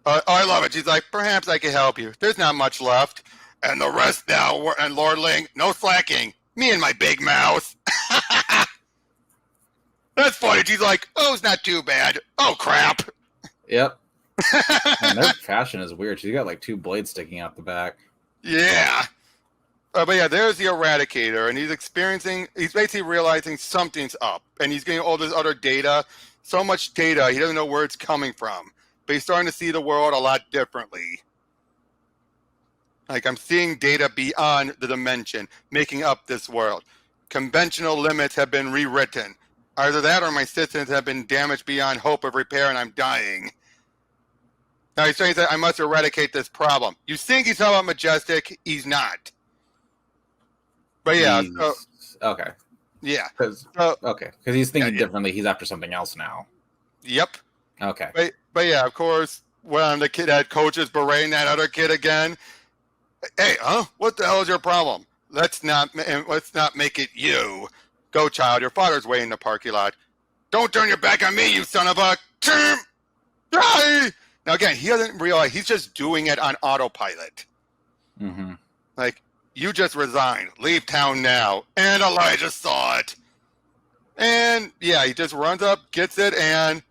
I love it. She's like, perhaps I can help you. There's not much left. And the rest now, and Lord Ling, no slacking. Me and my big mouth. That's funny. She's like, oh, it's not too bad. Oh, crap. Yep. Man, their fashion is weird. She's got like 2 blades sticking out the back. Yeah. But yeah, there's the Eradicator, and he's basically realizing something's up. And he's getting all this other data. So much data, he doesn't know where it's coming from. But he's starting to see the world a lot differently. Like, I'm seeing data beyond the dimension, making up this world. Conventional limits have been rewritten. Either that or my systems have been damaged beyond hope of repair and I'm dying. Now he's saying that I must eradicate this problem. You think he's talking about Majestic, he's not. But yeah, okay. Yeah. Because he's thinking differently. He's after something else now. Yep. Okay. But yeah, of course, when the kid had coaches berating that other kid again, hey, what the hell is your problem? Let's not make it you. Go, child. Your father's waiting in the parking lot. Don't turn your back on me, you son of a... Die! Now, again, he doesn't realize he's just doing it on autopilot. Mm-hmm. Like, you just resigned. Leave town now. And Elijah saw it. And, yeah, he just runs up, gets it, and...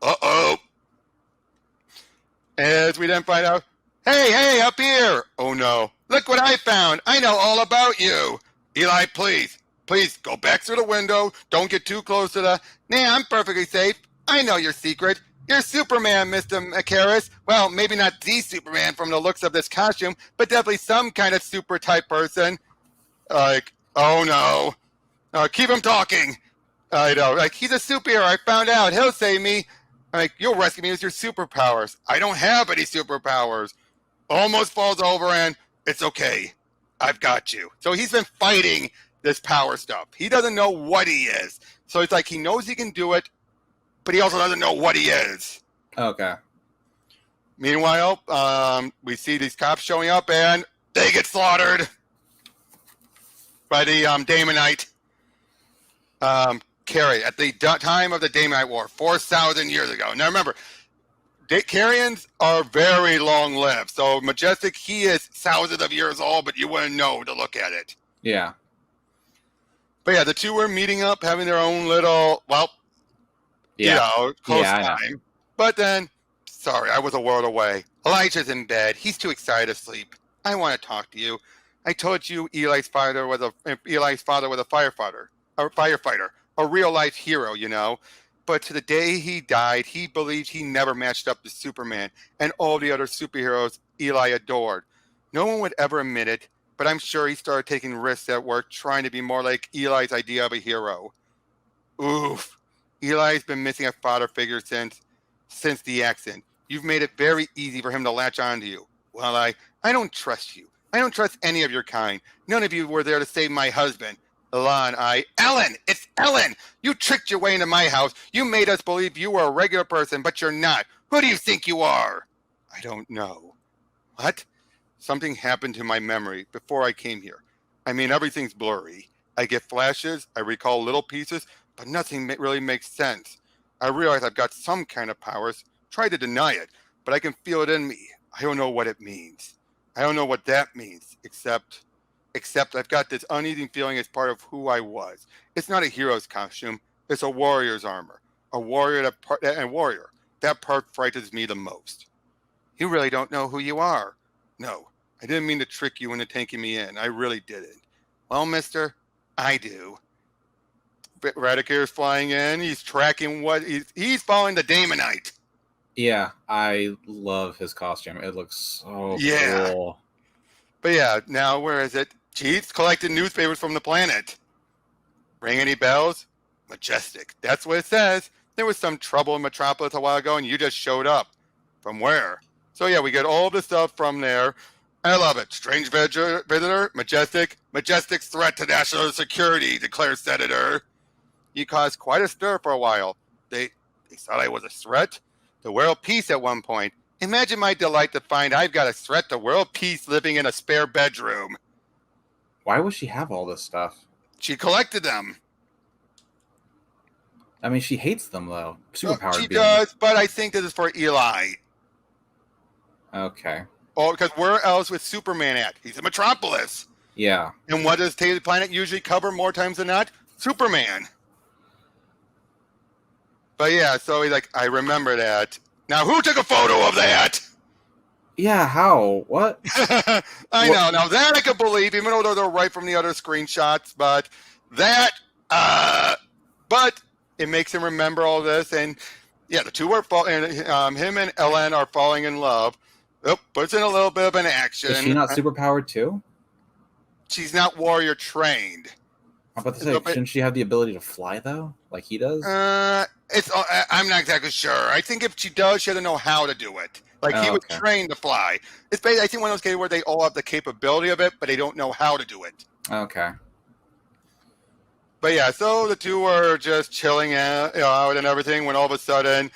Uh-oh. As we then find out, hey, up here! Oh, no. Look what I found. I know all about you. Eli, please go back through the window. Don't get too close to the... Nah, I'm perfectly safe. I know your secret. You're Superman, Mr. McCarris. Well, maybe not the Superman from the looks of this costume, but definitely some kind of super type person. Like, oh no. Keep him talking. I know. Like, he's a superhero. I found out. He'll save me. Like, you'll rescue me with your superpowers. I don't have any superpowers. Almost falls over and it's okay. I've got you. So he's been fighting this power stuff. He doesn't know what he is. So it's like he knows he can do it, but he also doesn't know what he is. Okay. Meanwhile, we see these cops showing up, and they get slaughtered by the Daemonite Carry at the time of the Daemonite War, 4,000 years ago. Now remember, Carians are very long-lived. So Majestic, he is thousands of years old, but you wouldn't know to look at it. Yeah. But yeah, the two were meeting up, having their own little, close time. But then, sorry, I was a world away. Elijah's in bed. He's too excited to sleep. I want to talk to you. I told you Eli's father was a firefighter, a real-life hero, you know. But to the day he died, he believed he never matched up to Superman and all the other superheroes Eli adored. No one would ever admit it, but I'm sure he started taking risks at work trying to be more like Eli's idea of a hero. Oof. Eli's been missing a father figure since the accident. You've made it very easy for him to latch onto you. Well, I don't trust you. I don't trust any of your kind. None of you were there to save my husband. Ellen, it's Ellen! You tricked your way into my house. You made us believe you were a regular person, but you're not. Who do you think you are? I don't know. What? Something happened to my memory before I came here. I mean, everything's blurry. I get flashes, I recall little pieces, but nothing really makes sense. I realize I've got some kind of powers. Try to deny it, but I can feel it in me. I don't know what it means. I don't know what that means, except I've got this uneasy feeling as part of who I was. It's not a hero's costume. It's a warrior's armor. A warrior That part frightens me the most. You really don't know who you are. No, I didn't mean to trick you into taking me in. I really didn't. Well, mister, I do. Radicator's flying in. He's tracking he's following the Daemonite. Yeah, I love his costume. It looks so cool. But yeah, now where is it? He's collecting newspapers from the planet. Ring any bells? Majestic. That's what it says. There was some trouble in Metropolis a while ago, and you just showed up. From where? So yeah, we get all the stuff from there. I love it. Strange visitor, Majestic's threat to national security, declares Senator. You caused quite a stir for a while. They thought I was a threat to world peace at one point. Imagine my delight to find I've got a threat to world peace living in a spare bedroom. Why would she have all this stuff? She collected them. I mean, she hates them, though. Superpowered She being. does, but I think this is for Eli. Okay. Oh, because where else was Superman at? He's in Metropolis. Yeah. And what does Daily Planet usually cover more times than not? Superman. But yeah, so he's like, I remember that. Now, who took a photo of that? Yeah, how? What? I know. Now, that I could believe, even though they're right from the other screenshots. But that, but it makes him remember all this. And yeah, the two are him and Ellen are falling in love. Oh, puts in a little bit of an action. Is she not superpowered too? She's not warrior trained. I'm about to say, shouldn't she have the ability to fly though, like he does? I'm not exactly sure. I think if she does, she doesn't know how to do it. Like he was trained to fly. It's basically, I think, one of those cases where they all have the capability of it, but they don't know how to do it. Okay. But yeah, so the two are just chilling out and everything when all of a sudden,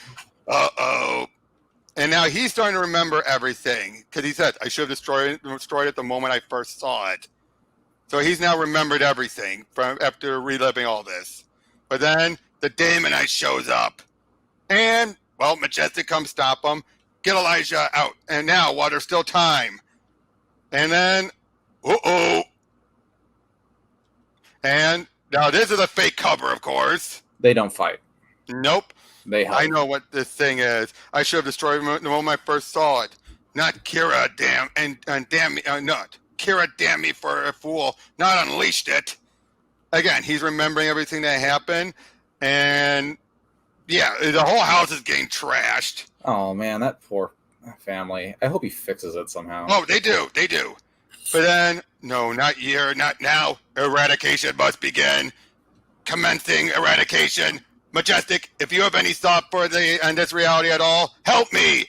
and now he's starting to remember everything because he said, I should have destroyed it the moment I first saw it. So he's now remembered everything from after reliving all this. But then the Daemonite shows up. And, well, Majestic comes stop him. Get Elijah out. And now, while there's still time. And then, And now this is a fake cover, of course. They don't fight. Nope. They help. I know what this thing is. I should have destroyed it the moment I first saw it. Not Kira, damn me, not Kira, damn me for a fool. Not unleashed it. Again, he's remembering everything that happened, and yeah, the whole house is getting trashed. Oh man, that poor family. I hope he fixes it somehow. Oh, they do. But then, no, not here, not now. Eradication must begin. Commencing eradication. Majestic, if you have any thought for this reality at all, help me.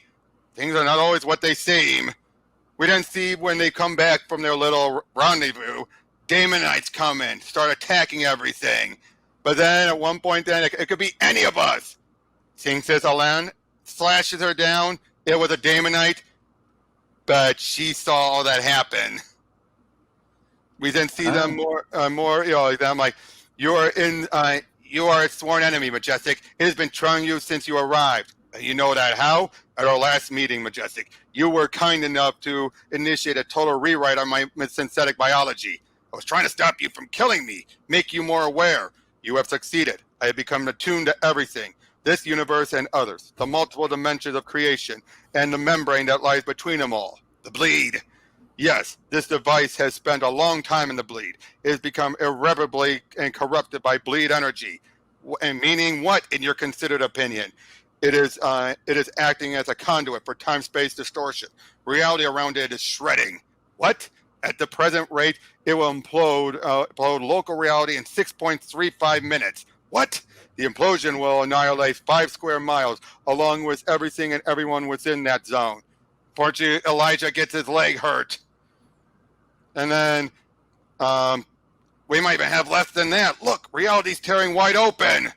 Things are not always what they seem. We then see when they come back from their little rendezvous, Damonites come in, start attacking everything. But then at one point, then it could be any of us. Seeing says Alan slashes her down. It was a Damonite, but she saw all that happen. We then see them more. Them like you are a sworn enemy, Majestic. It has been trying you since you arrived. You know that how? At our last meeting, Majestic, you were kind enough to initiate a total rewrite on my synthetic biology. I was trying to stop you from killing me, make you more aware. You have succeeded. I have become attuned to everything, this universe and others, the multiple dimensions of creation, and the membrane that lies between them all, the bleed. Yes, this device has spent a long time in the bleed. It has become irreparably and corrupted by bleed energy. And meaning what, in your considered opinion? It is acting as a conduit for time-space distortion. Reality around it is shredding. What? At the present rate, it will implode local reality in 6.35 minutes. What? The implosion will annihilate 5 square miles, along with everything and everyone within that zone. Fortunately, Elijah gets his leg hurt. And then we might even have less than that. Look, reality's tearing wide open.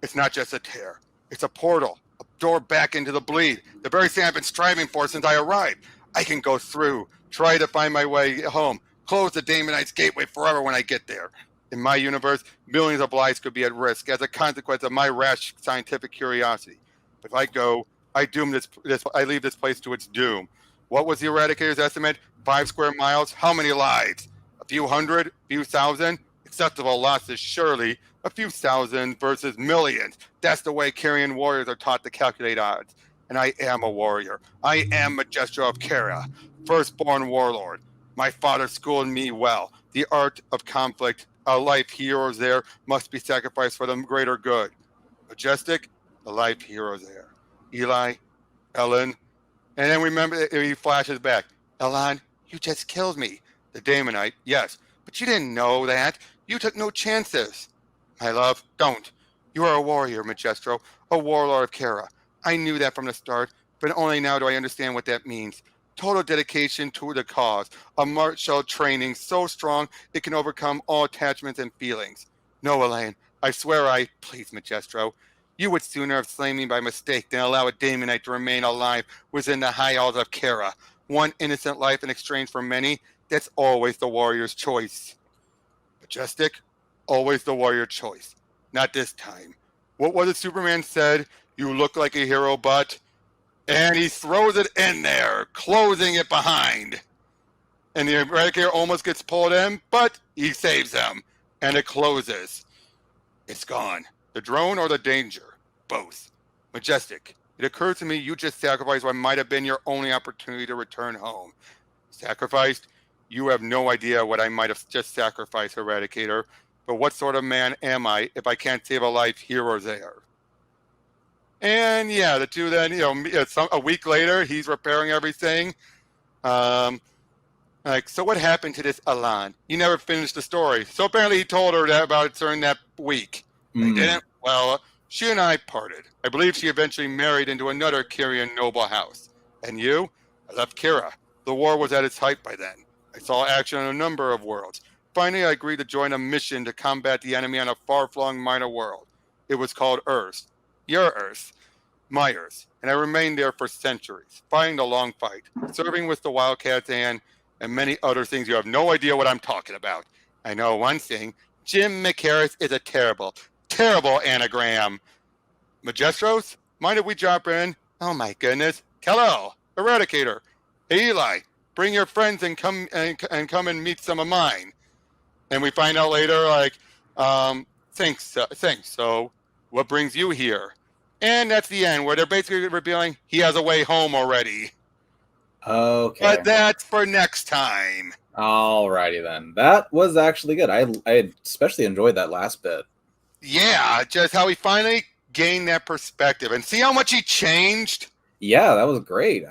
It's not just a tear. It's a portal, a door back into the bleed. The very thing I've been striving for since I arrived. I can go through, try to find my way home, close the Damonite's gateway forever when I get there. In my universe, millions of lives could be at risk as a consequence of my rash scientific curiosity. If I go, I leave this place to its doom. What was the Eradicator's estimate? 5 square miles? How many lives? A few hundred? A few thousand? Acceptable losses, surely. A few thousand versus millions. That's the way Carrion warriors are taught to calculate odds. And I am a warrior. I am Majestic WILL, firstborn warlord. My father schooled me well. The art of conflict, a life heroes there must be sacrificed for the greater good. Majestic, the life heroes there. Eli, Ellen, and then remember, he flashes back. Elan, you just killed me. The Damonite, yes, but you didn't know that. You took no chances. My love, don't. You are a warrior, Majestro, a warlord of Kara. I knew that from the start, but only now do I understand what that means. Total dedication to the cause, a martial training so strong it can overcome all attachments and feelings. No, Elaine, I swear please, Majestro, you would sooner have slain me by mistake than allow a Damonite to remain alive within the high halls of Kara. One innocent life in exchange for many, that's always the warrior's choice. Majestic, always the warrior choice. Not this time. What was it Superman said? You look like a hero, but... And he throws it in there, closing it behind. And the Eradicator almost gets pulled in, but he saves them. And it closes. It's gone. The drone or the danger? Both. Majestic, it occurs to me you just sacrificed what might have been your only opportunity to return home. Sacrificed? You have no idea what I might have just sacrificed, Eradicator. But what sort of man am I if I can't save a life here or there? And yeah, the two then, a week later, he's repairing everything. So what happened to this Alan? He never finished the story. So apparently he told her about it during that week. They didn't? Well, she and I parted. I believe she eventually married into another Kyrian noble house. And you? I left Kira. The war was at its height by then. I saw action on a number of worlds. Finally, I agreed to join a mission to combat the enemy on a far-flung minor world. It was called Earth. Your Earth. My Earth. And I remained there for centuries, fighting the long fight, serving with the WildC.A.T.s and many other things you have no idea what I'm talking about. I know one thing. Jim McHarris is a terrible, terrible anagram. Majestros, mind if we drop in? Oh my goodness. Hello, Eradicator. Hey Eli, bring your friends and come and meet some of mine. And we find out later, thanks. So, what brings you here? And that's the end, where they're basically revealing he has a way home already. Okay. But that's for next time. Alrighty then. That was actually good. I especially enjoyed that last bit. Yeah, just how he finally gained that perspective. And see how much he changed? Yeah, that was great.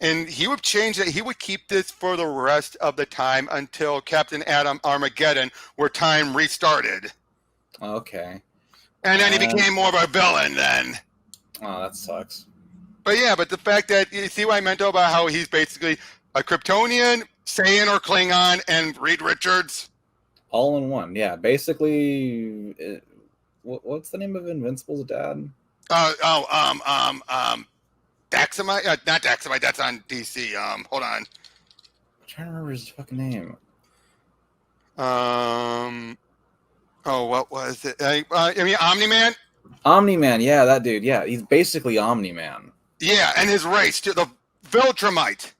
And he would change it. He would keep this for the rest of the time until Captain Atom Armageddon, where time restarted. Okay. And then he became more of a villain then. Oh, that sucks. But the fact that you see what I meant about how he's basically a Kryptonian, Saiyan or Klingon, and Reed Richards. All in one, yeah. Basically, what's the name of Invincible's dad? Daxamite? Not Daxamite, that's on DC. Hold on. I'm trying to remember his fucking name. What was it? I mean, Omni-Man? Omni-Man, yeah, that dude. Yeah, he's basically Omni-Man. Yeah, and his race, too. The Viltrumite.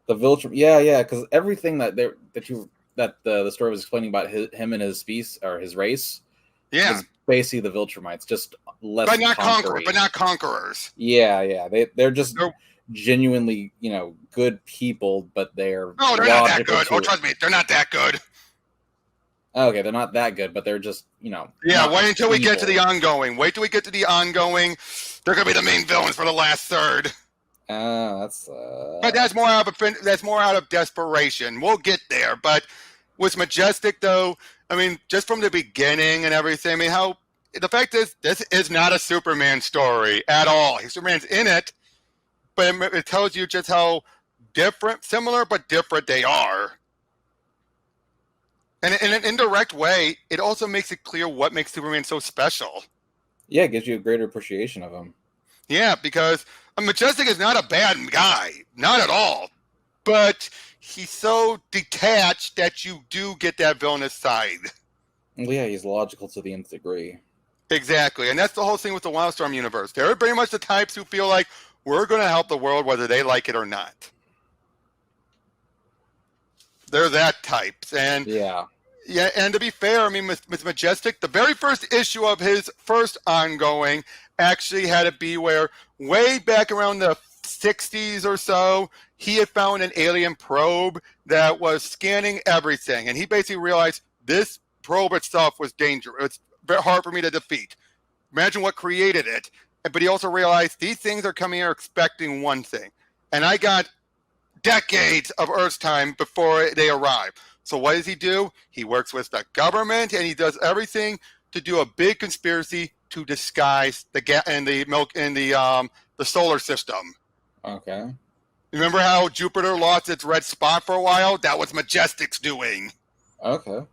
The Viltrum, yeah, because everything that the story was explaining about him and his species or his race, yeah, is basically the Viltrumites, just less. But not conquerors. Yeah. They're just genuinely, good people, but they're not that good. Oh, trust me, they're not that good. Okay, they're not that good, but they're just, Yeah, wait until we get to the ongoing. Wait till we get to the ongoing. They're gonna be the main villains for the last third. That's. But that's more out of desperation. We'll get there. But with Majestic, though, I mean, just from the beginning and everything, I mean, the fact is, this is not a Superman story at all. Superman's in it, but it tells you just how similar but different they are. And in an indirect way, it also makes it clear what makes Superman so special. Yeah, it gives you a greater appreciation of him. Yeah, because Majestic is not a bad guy. Not at all. But he's so detached that you do get that villainous side. Well, yeah, he's logical to the nth degree. Exactly. And that's the whole thing with the Wildstorm Universe. They're pretty much the types who feel like we're going to help the world whether they like it or not. They're that types. And yeah, and to be fair, I mean, with Majestic, the very first issue of his first ongoing actually had to be where way back around the 60s or so, he had found an alien probe that was scanning everything. And he basically realized this probe itself was dangerous. It's very hard for me to defeat. Imagine what created it. But he also realized these things are coming here expecting one thing. And I got decades of Earth's time before they arrive. So what does he do? He works with the government, and he does everything to do a big conspiracy to disguise the solar system. Okay. Remember how Jupiter lost its red spot for a while? That was Majestic's doing. Okay.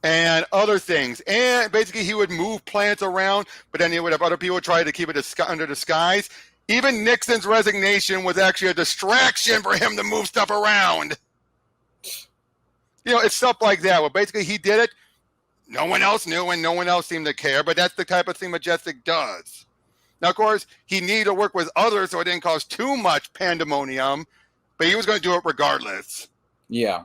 And other things. And basically he would move planets around, but then he would have other people try to keep it under disguise. Even Nixon's resignation was actually a distraction for him to move stuff around. It's stuff like that. Well, basically he did it. No one else knew and no one else seemed to care, but that's the type of thing Majestic does. Now, of course, he needed to work with others so it didn't cause too much pandemonium, but he was going to do it regardless. Yeah.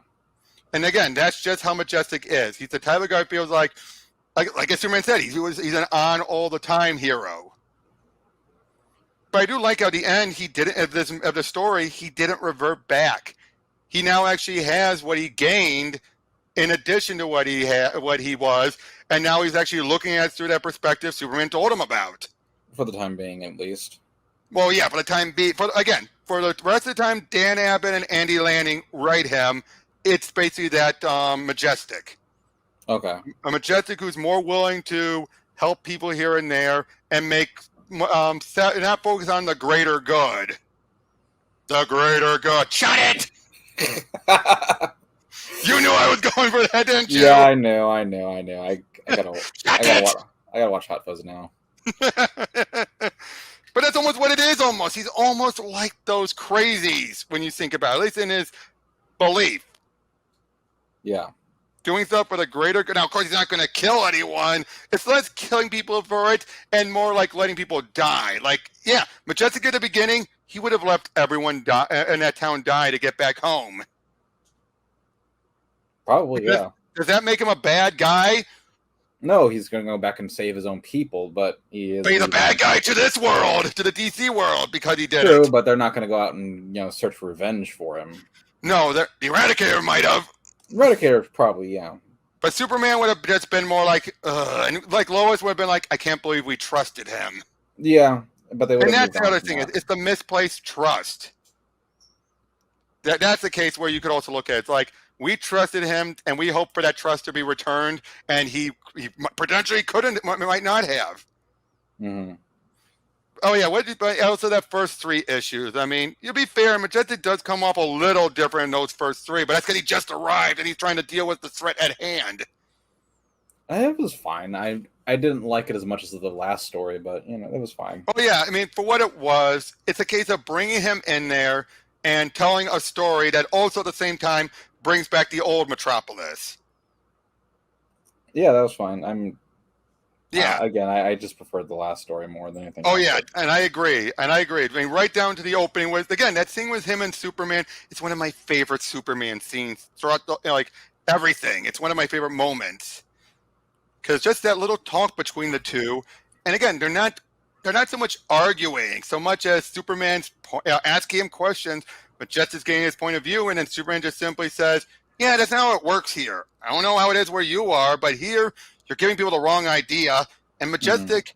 And again, that's just how Majestic is. He's the type of guy who feels like Superman said, he's an on all the time hero. But I do like how at the end of the story, he didn't revert back. He now actually has what he gained in addition to what he was, and now he's actually looking at it through that perspective Superman told him about. For the time being, at least. Well, yeah, for the time being. For the rest of the time, Dan Abnett and Andy Lanning write him. It's basically that Majestic. Okay. A Majestic who's more willing to help people here and there and not focus on the greater good. The greater good. Shut it! You knew I was going for that, didn't you? Yeah, I know. I gotta watch Hot Fuzz now. But that's almost what it is. He's almost like those crazies when you think about it, at least in his belief. Yeah. Doing stuff for the greater good. Now, of course, he's not going to kill anyone. It's less killing people for it and more like letting people die. Like, yeah, Majestic at the beginning, he would have left everyone in that town die to get back home. Probably, yeah. Does that make him a bad guy? No, he's going to go back and save his own people, but he's a bad guy to this world, to the DC world, because he did True, it. But they're not going to go out and search for revenge for him. No, the Eradicator might have. Eradicator, probably, yeah. But Superman would have just been more like, and like Lois would have been like, I can't believe we trusted him. Yeah, but they would. And that's the other thing. It's the misplaced trust. That's the case where you could also look at it. It's like, we trusted him, and we hope for that trust to be returned, and he potentially might not have. Mm-hmm. Oh yeah, but also that first 3 issues. I mean, you'll be fair, Majestic does come off a little different in those first 3, but that's because he just arrived and he's trying to deal with the threat at hand. It was fine. I didn't like it as much as the last story, but you know, it was fine. Oh yeah, I mean, for what it was, it's a case of bringing him in there and telling a story that also at the same time brings back the old Metropolis. Yeah, that was fine. Yeah. Again, I just preferred the last story more than anything. Oh yeah, and I agree. I mean, right down to the opening was, again, that scene with him and Superman. It's one of my favorite Superman scenes throughout like everything. It's one of my favorite moments because just that little talk between the two, and again, they're not so much arguing so much as Superman's asking him questions, but just as getting his point of view, and then Superman just simply says, "Yeah, that's not how it works here. I don't know how it is where you are, but here." You're giving people the wrong idea, and Majestic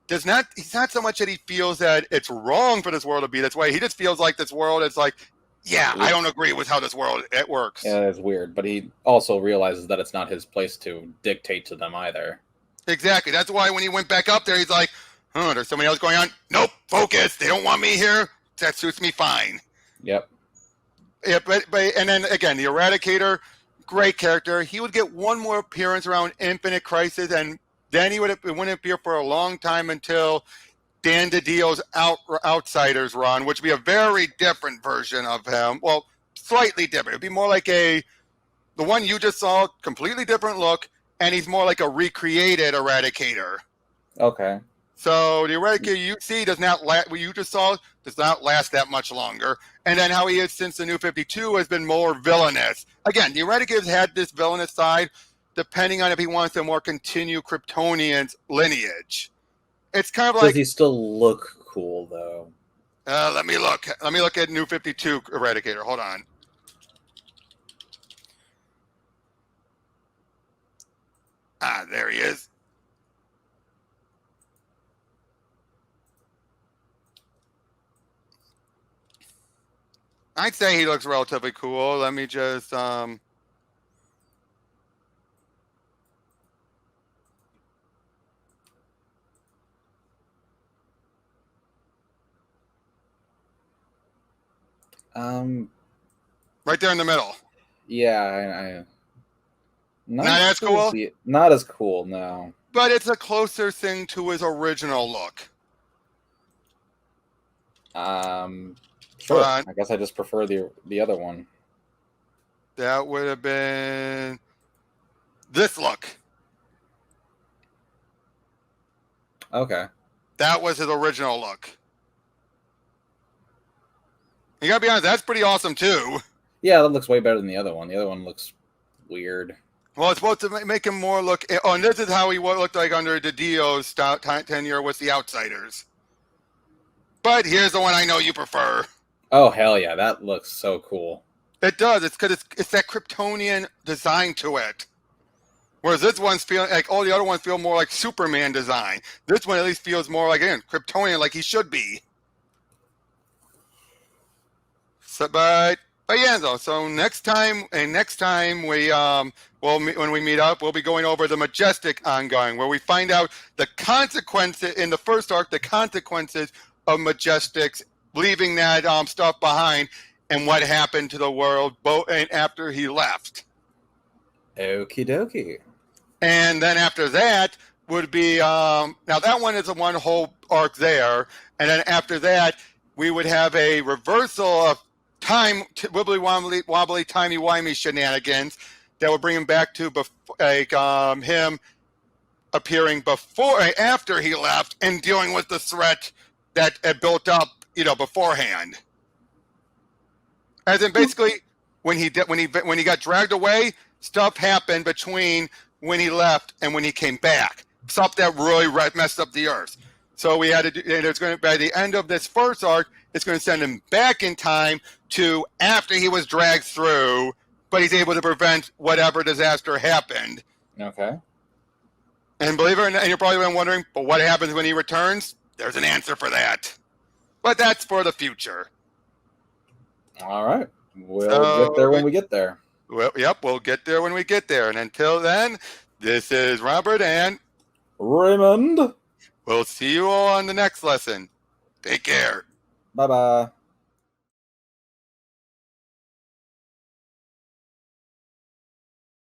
does not. He's not so much that he feels that it's wrong for this world to be this way. He just feels like this world is like, yeah, I don't agree with how this world it works. Yeah, it's weird, but he also realizes that it's not his place to dictate to them either. Exactly. That's why when he went back up there, he's like, "Oh, there's somebody else going on. Nope, focus. They don't want me here. That suits me fine." Yep. Yeah, but and then again, the Eradicator. Great character. He would get one more appearance around Infinite Crisis, and then he wouldn't appear for a long time until Dan DiDio's Outsiders run, which would be a very different version of him. Well, slightly different. It'd be more like the one you just saw, completely different look, and he's more like a recreated Eradicator. Okay. So the Eradicator you see does not what you just saw does not last that much longer. And then how he is since the New 52 has been more villainous. Again, the Eradicator's had this villainous side, depending on if he wants to more continue Kryptonian's lineage. It's kind of like. Does he still look cool though? Let me look. Let me look at New 52 Eradicator. Hold on. There he is. I'd say he looks relatively cool. Let me just right there in the middle. Yeah, not as cool. Not as cool, no. But it's a closer thing to his original look. Sure. I guess I just prefer the other one. That would have been this look. Okay. That was his original look. You gotta be honest, that's pretty awesome too. Yeah, that looks way better than the other one. The other one looks weird. Well, it's supposed to make him more look. Oh, and this is how he looked like under DiDio's tenure with the Outsiders. But here's the one I know you prefer. Oh, hell yeah. That looks so cool. It does. It's because it's that Kryptonian design to it. Whereas this one's feeling like all the other ones feel more like Superman design. This one at least feels more like, again, Kryptonian like he should be. So, but yeah, though. So next time we when we meet up, we'll be going over the Majestic ongoing, where we find out the consequences in the first arc, the consequences of Majestic's leaving that stuff behind, and what happened to the world and after he left. Okie dokie. And then after that would be now that one is a one whole arc there, and then after that we would have a reversal of time wibbly wobbly timey wimey shenanigans that would bring him back to him appearing after he left and dealing with the threat that had built up beforehand. As in basically when he got dragged away, stuff happened between when he left and when he came back. Stuff that really messed up the Earth. So we had to do, and it's going to, by the end of this first arc, it's going to send him back in time to after he was dragged through, but he's able to prevent whatever disaster happened. Okay. And believe it or not, and you're probably wondering, but what happens when he returns? There's an answer for that. But that's for the future. All right. We'll get there when we get there. Well, yep, we'll get there when we get there. And until then, this is Robert and Raymond. We'll see you all on the next lesson. Take care. Bye bye.